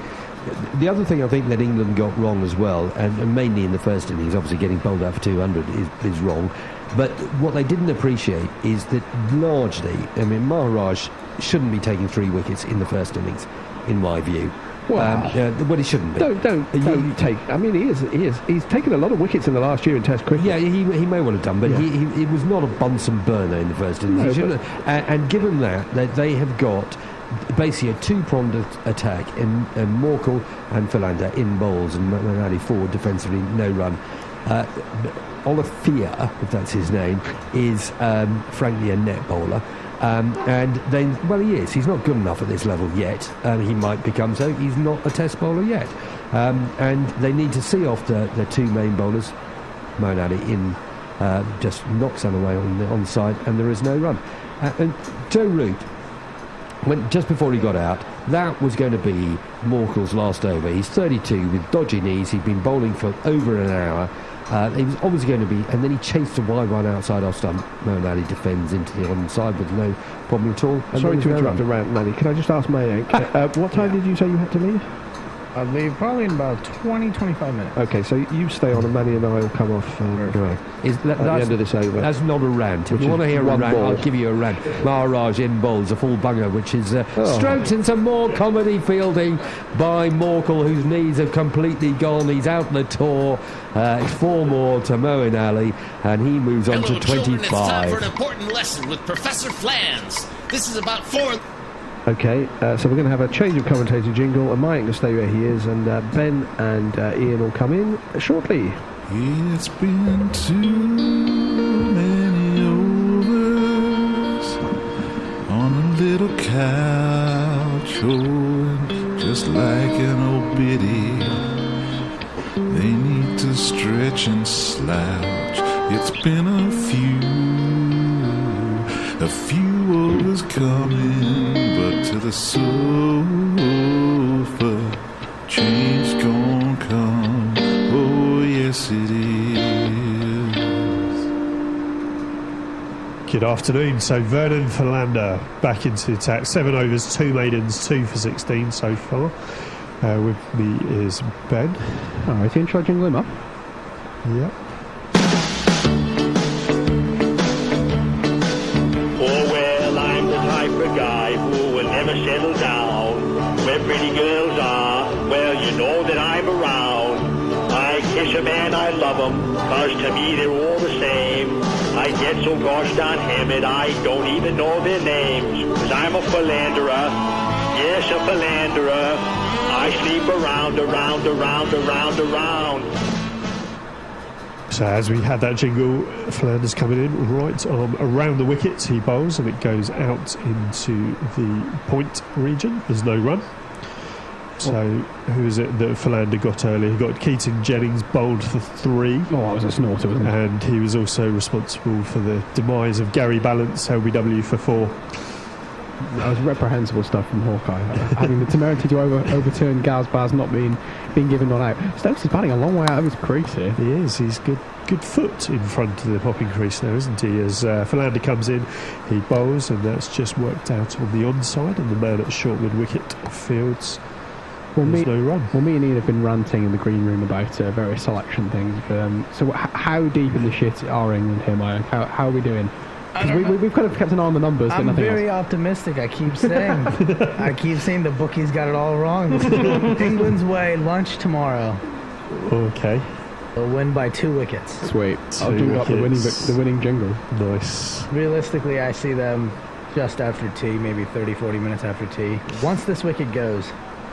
The other thing I think that England got wrong as well, and mainly in the first innings, obviously getting bowled out for 200 is wrong, but what they didn't appreciate is that largely, Maharaj shouldn't be taking 3 wickets in the first innings, in my view. Well, he shouldn't be. Don't take. He is. He's taken a lot of wickets in the last year in Test cricket. Yeah, he may well have done, but he was not a Bunsen burner in the first innings. No, and given that they have got basically a 2-pronged attack in Morkel and Philander in bowls, and Moeen Ali forward defensively, no run. Olifir, if that's his name, is frankly a net bowler. And then, he is. He's not good enough at this level yet. He might become so. He's not a Test bowler yet. And they need to see off the two main bowlers. Moeen Ali in just knocks them away on the onside, and there is no run. And Joe Root, just before he got out, that was going to be Morkel's last over. He's 32 with dodgy knees. He'd been bowling for over an hour. He was obviously going to be, and then he chased a wide one outside off stump. Moeen Ali defends into the onside with no problem at all. Sorry to interrupt around, Manny. Can I just ask Mayank, what time did you say you had to leave? I'll leave probably in about 20-25 minutes. Okay, so you stay on and Manny and I will come off at the end of this over. That's not a rant. If you want to hear a rant, I'll give you a rant. Maharaj in bowls, a full bunger, which is stroked in some more comedy fielding by Morkel, whose knees have completely gone. He's out the tour. It's 4 more to Moeen Ali, and he moves on to 25. Children, it's time for an important lesson with Professor Flans. This is about 4... Okay, so we're going to have a change of commentator jingle, and Mike will stay where he is, and Ben and Ian will come in shortly. It's been too many overs on a little couch, oh, just like an old biddy. They need to stretch and slouch. It's been a few overs coming, but to the sofa, change gon' come. Oh, yes it is. Good afternoon. So Vernon Philander back into attack. 7 overs, 2 maidens, 2 for 16 so far. With me is Ben. All right, Ian, try jingle him up. Yep. Settle down where pretty girls are. Well, you know that I'm around. I kiss a man, I love them, cause to me they're all the same. I get so gosh darn hammered, I don't even know their names. Cause I'm a philanderer, yes, a philanderer. I sleep around. So as we had that jingle, Philander's coming in, right arm around the wicket, he bowls, and it goes out into the point region. There's no run. So who is it that Philander got earlier? He got Keaton Jennings bowled for 3. Oh, that was a snorter, wasn't it? And he was also responsible for the demise of Gary Balance, LBW, for 4. That was reprehensible stuff from Hawkeye. Having the temerity to overturn Gaz Baz not being given on out. Stokes is batting a long way out of his crease here. He is. He's good foot in front of the popping crease now, isn't he? As Philander comes in, he bowls, and that's just worked out on the onside, and the man at short mid wicket fields. No run. Well, me and Ian have been ranting in the green room about various selection things. So how deep in the shit are England here, Mike? How are we doing? We've kind of kept an eye on the numbers, but I'm nothing very else. optimistic. I keep saying the bookies got it all wrong. England's way, lunch tomorrow. Okay. They'll win by 2 wickets. Sweet. I'll jingle up the winning jingle. Nice. Realistically, I see them just after tea, maybe 30-40 minutes after tea. Once this wicket goes.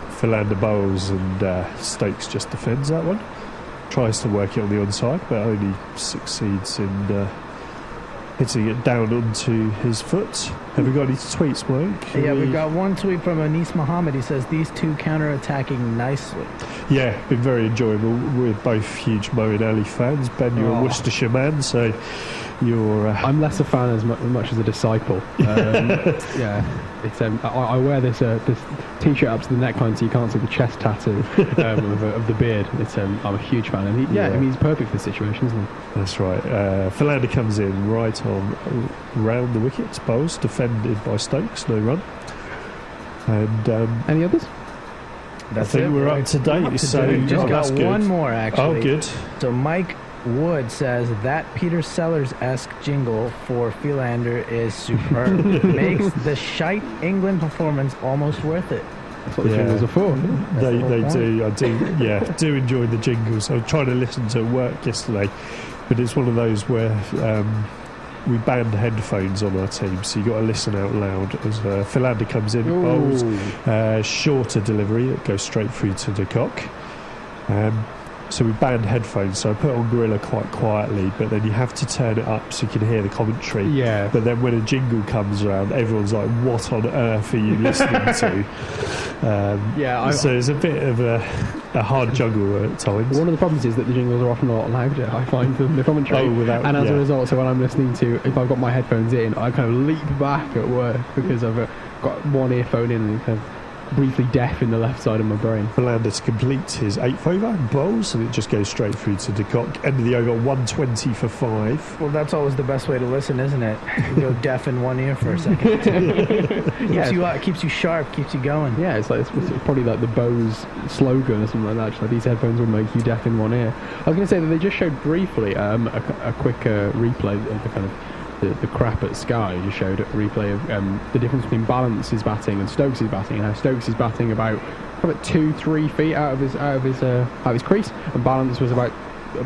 Philander bowls, and Stokes just defends that one. Tries to work it on the onside, but only succeeds in hitting it down onto his foot. Have we got any tweets, Mike? Yeah, we've got one tweet from Anis Muhammad. He says, these two counter-attacking nicely. Yeah, been very enjoyable. We're both huge Moeen Ali fans. Ben, you're a Worcestershire man, so you're... I'm less a fan as much as a disciple. Yeah, it's I wear this t-shirt up to the neckline so you can't see the chest tattoo of the beard. I'm a huge fan, and he's perfect for the situation, isn't he? That's right. Philander comes in right on round the wicket, bowls, defended by Stokes, no run. And any others? I think we're up to date. So just got one more, actually. Oh, good. So Mike Wood says that Peter Sellers-esque jingle for Philander is superb. Makes the shite England performance almost worth it. That's what the jingles are for. They do. I do. Yeah, do enjoy the jingles. I was trying to listen to work yesterday, but it's one of those where we banned headphones on our team, so you got to listen out loud as Philander comes in, bowls, shorter delivery that goes straight through to De Kock. So we banned headphones, so I put on Gorilla quite quietly, but then you have to turn it up so you can hear the commentary. Yeah. But then when a jingle comes around, everyone's like, what on earth are you listening to? So it's a bit of a hard juggle at times. One of the problems is that the jingles are often not allowed, I find, the commentary. And as a result, so when I'm listening to, if I've got my headphones in, I kind of leap back at work because I've got one earphone in and kind of briefly deaf in the left side of my brain. Philander to complete his 8th over and bowls, and it just goes straight through to De Kock. End of the over, 120 for 5. Well, that's always the best way to listen, isn't it? You go deaf in one ear for a second. Keeps you sharp, keeps you going. Yeah, it's probably like the Bose slogan or something like that. Just like, these headphones will make you deaf in one ear. I was going to say that they just showed briefly a quick replay of the kind of the crap at Sky. Just showed a replay of the difference between Balance's batting and Stokes' batting, and how Stokes is batting about 2-3 feet out of his crease, and Balance was about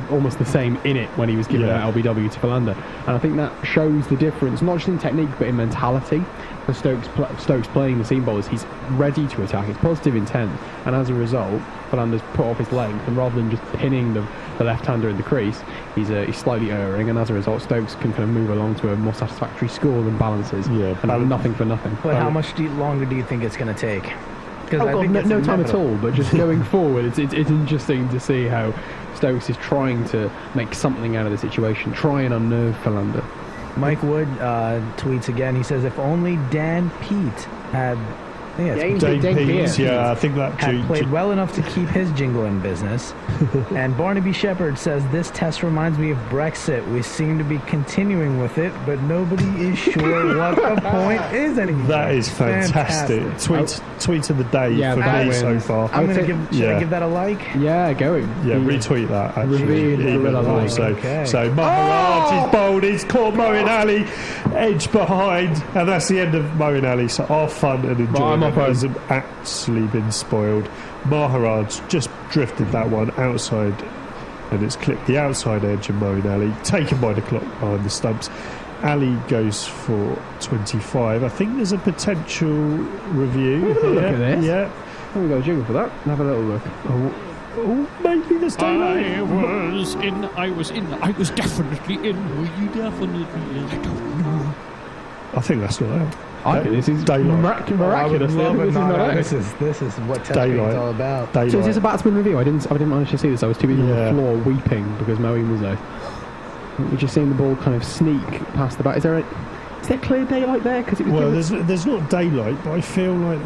almost the same in it when he was giving that LBW to Philander. And I think that shows the difference, not just in technique but in mentality. For Stokes playing the seam bowlers, he's ready to attack, it's positive intent, and as a result Philander's put off his length, and rather than just pinning the left-hander in the crease, he's slightly erring, and as a result Stokes can kind of move along to a more satisfactory score than Balances, and nothing for nothing. But how much longer do you think it's going to take? No time at all, but just going forward, it's interesting to see how Stokes is trying to make something out of the situation, try and unnerve Philander. Mike Wood tweets again. He says, if only Dan Pete had... Dan Pete, I think that had played well enough to keep his jingle in business. And Barnaby Shepherd says, this test reminds me of Brexit. We seem to be continuing with it, but nobody is sure what the point is anymore. That is fantastic. Tweet of the day for me so far. Should I give that a like? Yeah, go. Yeah, retweet that. Actually, even more so. Okay. So Maharaj is bowled. He's caught Moeen Ali edge behind, and that's the end of Moeen Ali. So our fun and enjoyment has actually been spoiled. Maharaj just drifted that one outside, and it's clipped the outside edge of Moeen Ali, taken by the clock behind the stumps. Ali goes for 25. I think there's a potential review. Have a look at this. Yeah. Haven't got a jingle for that. Have a little look. Oh, maybe there's daylight. I was definitely in. Were you definitely in? I don't know. I think that's not out. I think this is miraculous. This is what testing is all about. So is this a batsman review? I didn't manage to see this. I was too busy on the floor weeping because Moeen was there. We're just seeing the ball kind of sneak past the bat. Is there clear daylight there? Because there's not daylight, but I feel like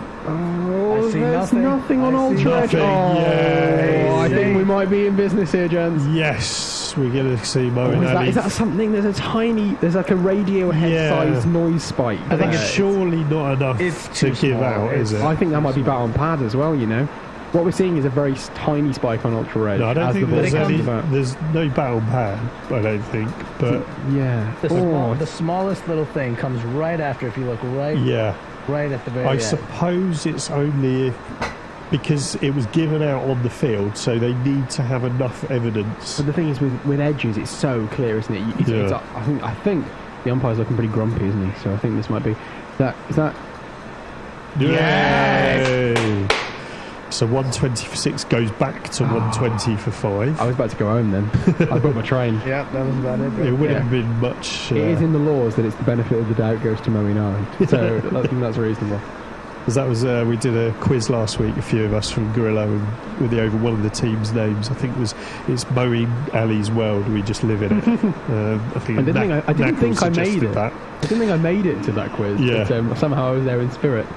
there's nothing on Ultra Edge. I think we might be in business here, gents. Yes, we're going to see Moeen Ali. Is that something? There's like a Radiohead-sized noise spike. I think it's surely not enough to give out, is it? I think that might be bat on pad as well. You know. What we're seeing is a very tiny spike on Ultra Edge. No, I don't think there's no battle pad, I don't think. But the smallest little thing comes right after, if you look right at the very end. I suppose it's only because it was given out on the field, so they need to have enough evidence. But the thing is, with edges, it's so clear, isn't it? I think the umpire's looking pretty grumpy, isn't he? So I think this might be... Is that... Yay! So 120 for 6 goes back to 120 for 5. I was about to go home then. I booked my train. Yeah, that was about it. It wouldn't have been much... It is in the laws that it's the benefit of the doubt goes to Moeen Ali. So I think that's reasonable. Because that was... we did a quiz last week, a few of us from Gorilla, and with the over one of the team's names, I think it's Moeen Ali's world. We just live in it. I didn't think I made it. I didn't think I made it to that quiz. Yeah. But somehow I was there in spirit.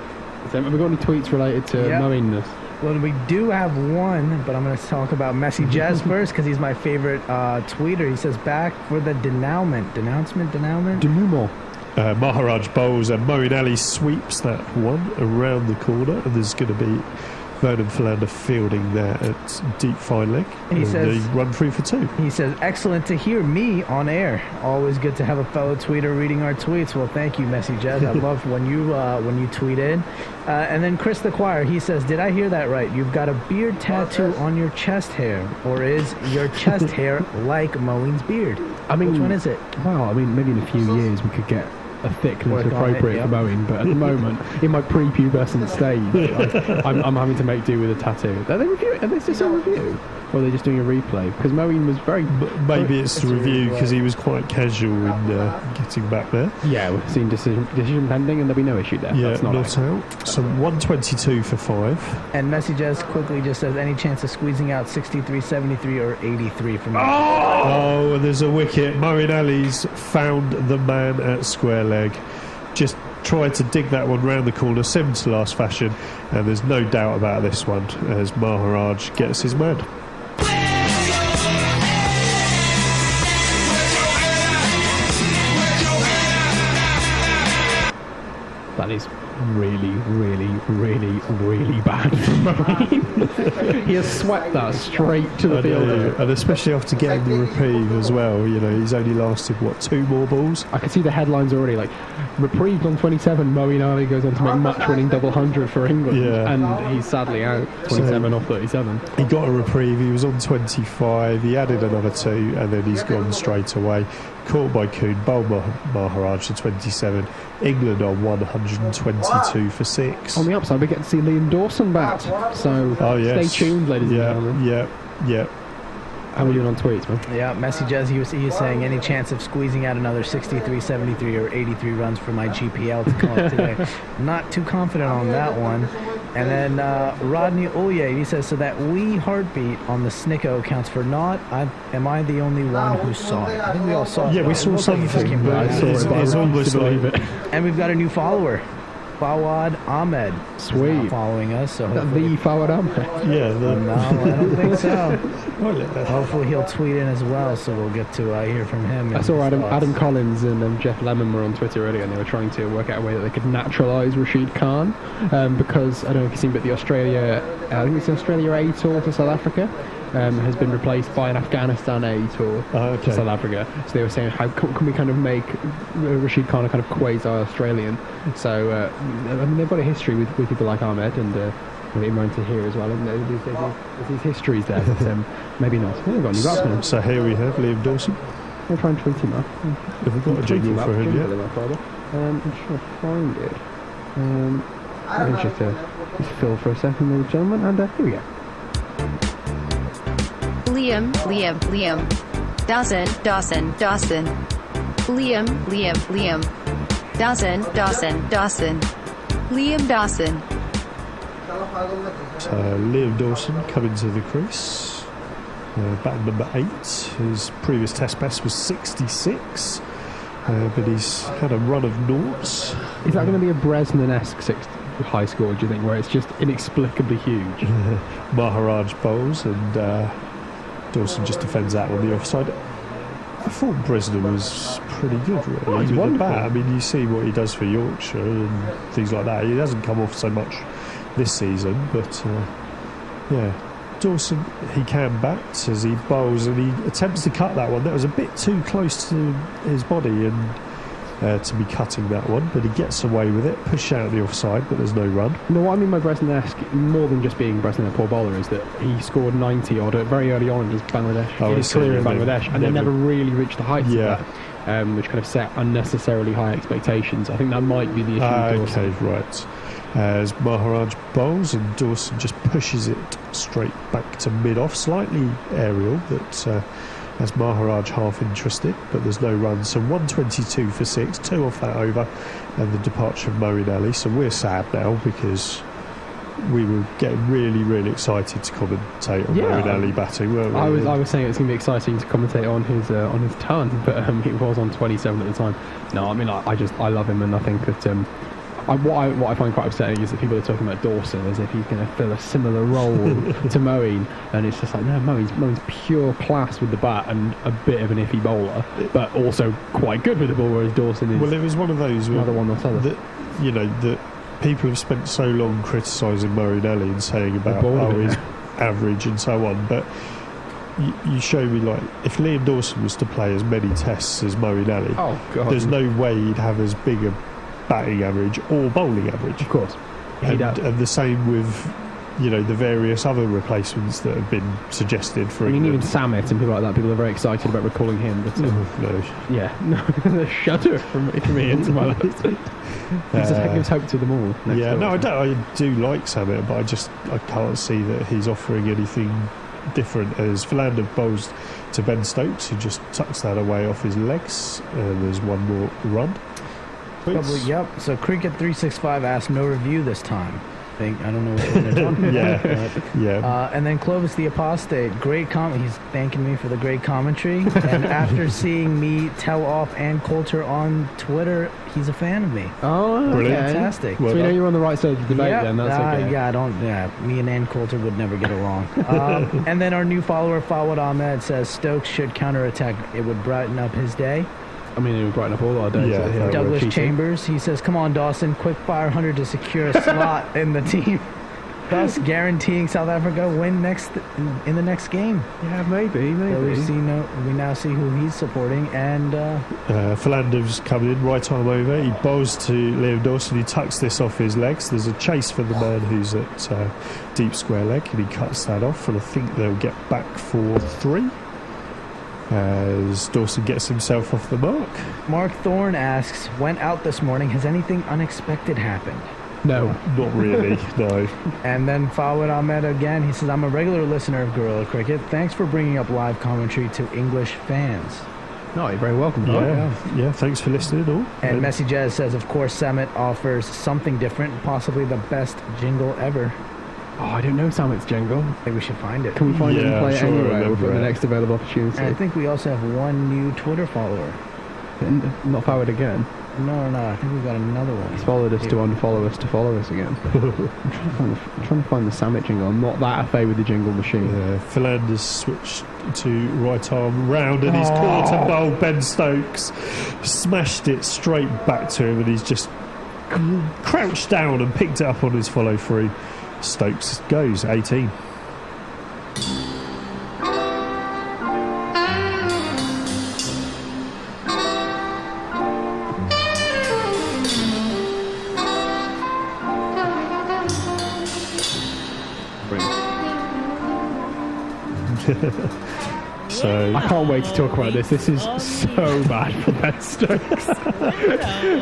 So have we got any tweets related to Moeen-ness? Well, we do have one, but I'm going to talk about Messi Jazz first because he's my favorite tweeter. He says, back for the denouement. Denouement. Maharaj bowls and Moeen Ali sweeps that one around the corner, and there's going to be Vernon Philander fielding there at deep fine leg. And he says, they run through for 2. He says, excellent to hear me on air. Always good to have a fellow tweeter reading our tweets. Well, thank you, Messi Jazz. I love when you tweet in. And then Chris the Choir, he says, did I hear that right? You've got a beard tattoo on your chest hair, or is your chest hair like Moeen's beard? I mean, which one is it? Well, I mean, maybe in a few years we could get a thickness Work on appropriate it, for mowing, but at the moment, in my prepubescent stage, I'm having to make do with a tattoo. Are they reviewing? Are they just a review? Or are they just doing a replay? Because Moeen was very... Maybe it's the review because he was quite casual in getting back there. Yeah, we've seen decision pending and there'll be no issue there. Yeah, That's not out. So 122 for 5. And Messi just quickly just says, any chance of squeezing out 63, 73 or 83 from me? Oh, and there's a wicket. Moeen Ali's found the man at square leg. Just tried to dig that one round the corner, 7 to last fashion, and there's no doubt about this one as Maharaj gets his man. That is really, really, really, really bad for Moeen. He has swept that straight to the fielder. And especially after getting the reprieve as well, you know, he's only lasted, 2 more balls? I can see the headlines already, like, reprieved on 27, Moeen Ali goes on to make match-winning double 100 for England, and he's sadly out, 27 off 37. He got a reprieve, he was on 25, he added another 2, and then he's gone straight away. Caught by Kuhn, bowled Maharaj to 27. England on 122 for 6. On the upside, we get to see Liam Dawson bat. So stay tuned, ladies and gentlemen. Yeah. How are we doing on tweets, man? Yeah, Messi Jazz, he was saying, any chance of squeezing out another 63, 73 or 83 runs for my GPL to come up today? Not too confident on that one. And then Rodney Oye, he says, so that wee heartbeat on the Snicko counts for naught. Am I the only one who saw it? I think we all saw it. Yeah, we saw something. It's almost like it. And we've got a new follower. Fawad Ahmed. Sweet. Following us. So the Fawad Ahmed. Yeah. No, I don't think so. Hopefully he'll tweet in as well, so we'll get to hear from him. I saw Adam Collins and Jeff Lemon were on Twitter earlier, and they were trying to work out a way that they could naturalise Rashid Khan, because I don't know if you've seen, but the Australia, I think it's the Australia A tour to South Africa. Has been replaced by an Afghanistan A tour to South Africa. So they were saying, how can we kind of make Rashid Khan a kind of quasi-Australian? So, I mean, they've got a history with people like Ahmed and Imran Tahir as well. And there's these histories there, but maybe not. So here we have Liam Dawson. We'll try and tweet him up. Have we got a jingle for him yet? I'm trying to find it. Let me just fill for a second, ladies and gentlemen, and here we go. Liam. Dawson. Liam. Dawson. Liam Dawson. So Liam Dawson coming to the crease. Batting number 8. His previous test best was 66. But he's had a run of noughts. Is that going to be a Bresnan-esque high score, do you think, where it's just inexplicably huge? Maharaj bowls and Dawson just defends that on the offside. I thought Bresnan was pretty good, really, with the bat. I mean, you see what he does for Yorkshire and things like that. He hasn't come off so much this season, but Dawson, he can bat as he bowls, and he attempts to cut that one. That was a bit too close to his body and to be cutting that one, but he gets away with it. Push out the offside, but there's no run. No, what I mean by Bresnan-esque, more than just being Bresnan a poor bowler, is that he scored 90 odd very early on in his Bangladesh, career in Bangladesh, and then never really reached the heights of that, which kind of set unnecessarily high expectations. I think that might be the issue with Dawson. Okay, right. As Maharaj bowls and Dawson just pushes it straight back to mid-off, slightly aerial, but as Maharaj half interested, but there's no run. So 122 for 6, 2 off that over, and the departure of Moeen Ali. So we're sad now because we were getting really, really excited to commentate on Moeen Ali batting, weren't we? I was saying it's going to be exciting to commentate on his ton, but he was on 27 at the time. No, I mean, I love him, and I think that what I find quite upsetting is that people are talking about Dawson as if he's going to fill a similar role to Moeen, and it's just like, no, Moeen's pure class with the bat and a bit of an iffy bowler, but also quite good with the ball, whereas Dawson is. Well, it was one of those another one or other. That people have spent so long criticising Moeen Ali and saying about his average and so on, but you show me, like, if Liam Dawson was to play as many tests as Moeen Ali, there's no way he'd have as big a batting average or bowling average. Of course. And the same with the various other replacements that have been suggested for I mean, even England. Samet and people like that, people are very excited about recalling him. But no. Yeah, no, shudder from Ian to my left. Gives hope to them all. Yeah, no, I do like Samet, but I can't see that he's offering anything different, as Philander bowls to Ben Stokes, who just tucks that away off his legs, and there's one more run. Yep. So Cricket 365 asked no review this time. I don't know what they're talking about. Yeah. And then Clovis the Apostate, great comment. He's thanking me for the great commentary. And after seeing me tell off Ann Coulter on Twitter, he's a fan of me. Oh, brilliant. Fantastic. So you know you're on the right side of the debate then, that's okay. Yeah, me and Ann Coulter would never get along. And then our new follower, Fawad Ahmed, says Stokes should counterattack. It would brighten up his day. I mean, it would brighten up all our days. Yeah. Douglas Chambers, he says, come on, Dawson, quick fire 100 to secure a slot in the team, thus guaranteeing South Africa win in the next game. Yeah, maybe. So we now see who he's supporting, and Philander's coming in, right arm over. He bowls to Liam Dawson. He tucks this off his legs. There's a chase for the man who's at deep square leg, and he cuts that off. And I think they'll get back for 3. As Dawson gets himself off the mark. Mark Thorne asks, went out this morning, has anything unexpected happened? No. Not really, no. And then Fawad Ahmed again, he says, I'm a regular listener of Guerrilla Cricket. Thanks for bringing up live commentary to English fans. No, you're very welcome. Yeah, thanks for listening all. And Messi Jazz says, of course, Samet offers something different, possibly the best jingle ever. Oh, I don't know Samet's jingle. Maybe we should find it. Can we find it and play it anyway with the next available opportunity? And I think we also have one new Twitter follower. Not followed again? No, I think we've got another one. He's followed us to unfollow us to follow us again. I'm trying to find the Samet jingle. I'm not that affair with the jingle machine. Philander's switched to right arm round, and he's caught a bowl. Ben Stokes smashed it straight back to him, and he's just crouched down and picked it up on his follow through. Stokes goes 18. So I can't wait to talk about this. This is so bad for Ben Stokes.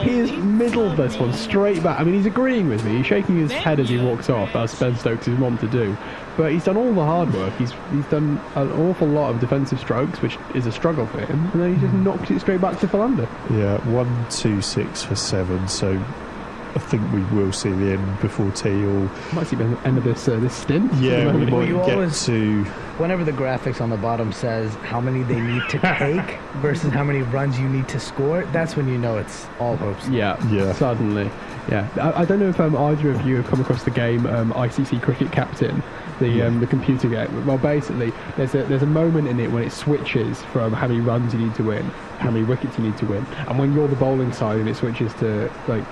He has middled this one straight back. I mean, he's agreeing with me. He's shaking his head as he walks off, as Ben Stokes is wont to do. But he's done all the hard work. He's done an awful lot of defensive strokes, which is a struggle for him. And then he just knocks it straight back to Philander. Yeah, 1, 2, 6 for 7. So I think we will see the end before tea. Or might see the end of this stint. Yeah, we might get to. Whenever the graphics on the bottom says how many they need to take versus how many runs you need to score, that's when you know it's all hopes. Yeah. Suddenly. Yeah. I don't know if either of you have come across the game ICC Cricket Captain, the computer game. Well, basically, there's a moment in it when it switches from how many runs you need to win, how many wickets you need to win, and when you're the bowling side and it switches to like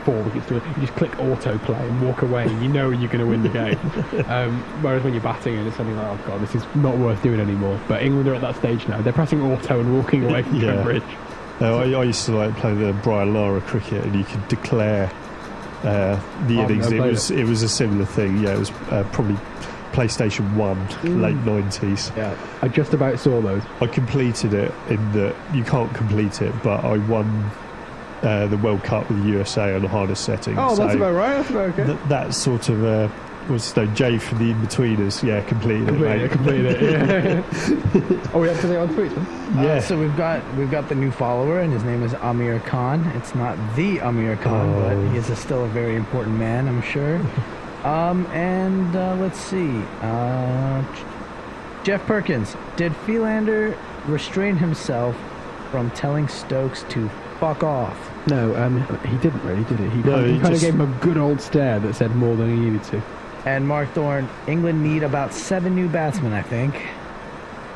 4 wickets to win, you just click autoplay and walk away, and you know you're going to win the game. Whereas when you're batting and it's something like, oh god, this is not worth doing anymore. But England are at that stage now. They're pressing auto and walking away from Cambridge. I used to like play the Brian Lara cricket, and you could declare the innings. It was a similar thing. Yeah, it was probably PlayStation 1, late 90s. Yeah, I just about saw those. I completed it in that you can't complete it, but I won the World Cup with the USA on the hardest setting. Oh, that's about right. That's about okay. That sort of Jay from the In-Betweeners. Yeah, completed it, mate. Completed it. Yeah. Oh, we have to say on Twitter. Yeah. So we've got the new follower, and his name is Amir Khan. It's not the Amir Khan, but he is still a very important man, I'm sure. And let's see. Jeff Perkins, did Philander restrain himself from telling Stokes to fuck off? No, he didn't really, did he? He kind of gave him a good old stare that said more than he needed to. And Mark Thorne, England need about 7 new batsmen, I think.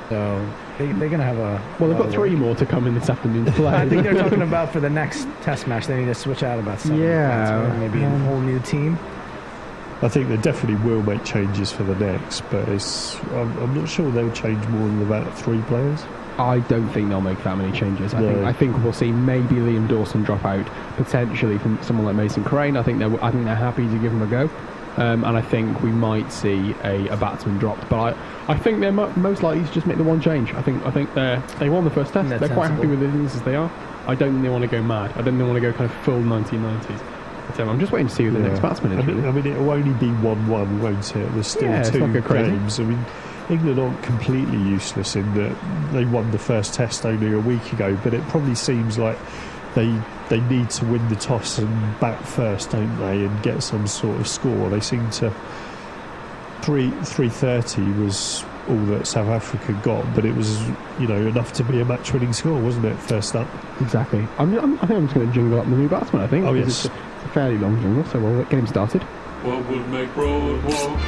So they're going to have a... Well, they've got 3 more to come in this afternoon's play. I think they're talking about for the next test match, they need to switch out about 7 batsmen, maybe a whole new team. I think they definitely will make changes for the next, but I'm not sure they'll change more than about 3 players. I don't think they'll make that many changes. I think we'll see maybe Liam Dawson drop out, potentially from someone like Mason Crane. I think they're happy to give him a go. and I think we might see a batsman dropped. But I think they're most likely to just make the one change. I think they won the first test. They're quite happy with the things as they are. I don't think they want to go mad. I don't think they want to go kind of full 1990s. But, I'm just waiting to see who the next batsman is. I mean, it will only be 1-1, won't it? There's still two games. I mean, England aren't completely useless in that they won the first test only a week ago, but it probably seems like they need to win the toss and bat first, don't they, and get some sort of score. They seem to 330 was all that South Africa got, but it was enough to be a match-winning score, wasn't it? First up, exactly. I think I'm just going to jingle up the new batsman. I think. Oh yes, it's a fairly long jingle, so we'll get him started. What would make Broad walk?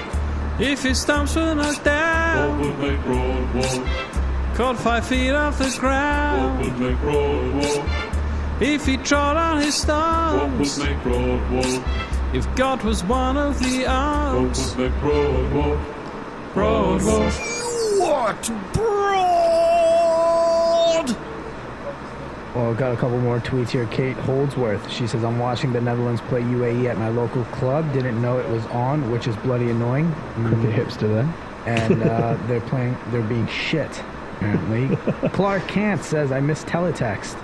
If his stumps were knocked down. What would make Broad walk? Caught 5 feet off the ground. What would make Broad walk? If he trod on his stumps. What would make Broad walk? If God was one of the arms. What would make Broad walk? Broad walk. What Broad? Well, I've got a couple more tweets here. Kate Holdsworth, she says, I'm watching the Netherlands play UAE at my local club. Didn't know it was on, which is bloody annoying. Cricket hipster there. And they're being shit, apparently. Clark Kant says, I miss teletext.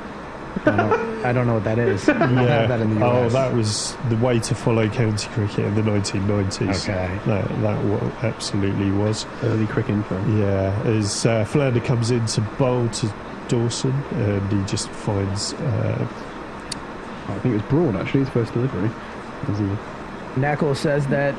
I don't know what that is. I don't have that in the US. Oh, that was the way to follow county cricket in the 1990s. Okay. That absolutely was. Early cricket info. Yeah, as Philander comes in to bowl to Dawson, and he just finds... I think it was Braun, actually, his first delivery. Knackle says that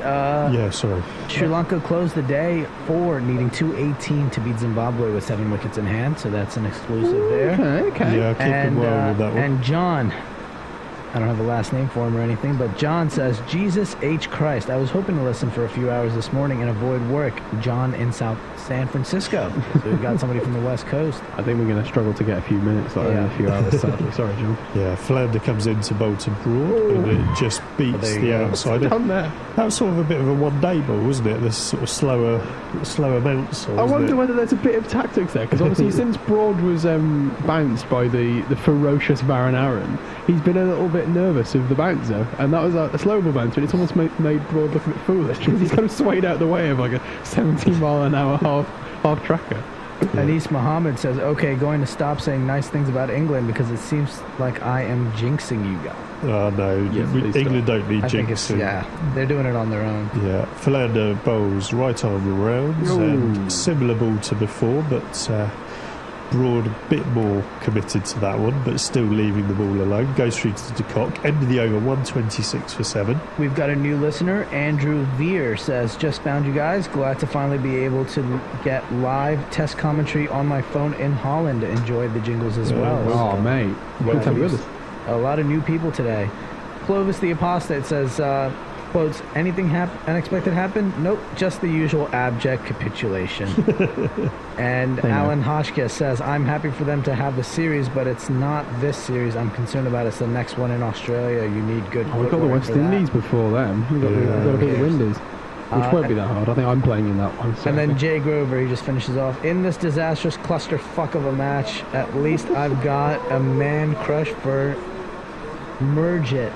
Sri Lanka closed the day for needing 218 to beat Zimbabwe with 7 wickets in hand, so that's an exclusive there. Okay. Yeah, keep well with that one. And John, I don't have a last name for him or anything, but John says, Jesus H. Christ, I was hoping to listen for a few hours this morning and avoid work. John in South San Francisco. So we've got somebody from the West Coast. I think we're going to struggle to get a few minutes, a few hours, sadly. Sorry, John. Yeah, Philander comes into Bolton Broad, and it just beats the outsider. That was sort of a bit of a one-day ball, wasn't it? This sort of slower bounce. I wonder whether there's a bit of tactics there, because obviously since Broad was bounced by the ferocious Baron Aaron, he's been a little bit nervous of the bouncer, and that was a slow ball bouncer, and it's almost made Broad look a bit foolish, because he's kind of swayed out the way of like a 17-mile-an-hour half tracker. Anis Muhammad says, okay, going to stop saying nice things about England because it seems like I am jinxing you guys. Oh no, England don't need jinxing. They're doing it on their own. Yeah, Philander bowls right arm around, and similar ball to before, but Broad a bit more committed to that one, but still leaving the ball alone. Goes through to De Kock, end of the over, 126 for 7. We've got a new listener, Andrew Veer says, just found you guys, glad to finally be able to get live test commentary on my phone in Holland. Enjoyed the jingles as well. Oh mate, good time with us. A lot of new people today. Clovis the Apostate says, quotes, anything unexpected happened? Nope, just the usual abject capitulation. And Alan Hotchkiss says, I'm happy for them to have the series, but it's not this series I'm concerned about. It's the next one in Australia. You need good we've got the West Indies before them. We've got to beat the Windies, which won't be that hard. I think I'm playing in that one. So. And then Jay Grover, he just finishes off. In this disastrous clusterfuck of a match, at least I've got a man crush for Murjit.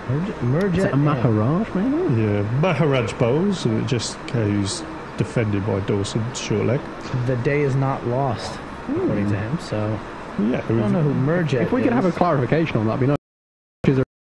Is it a Maharaj, maybe? Yeah, Maharaj bowls, and it just goes defended by Dawson, short leg. The day is not lost, according to him, so yeah, I don't know who Murjit is. If we could have a clarification on that, it'd be nice.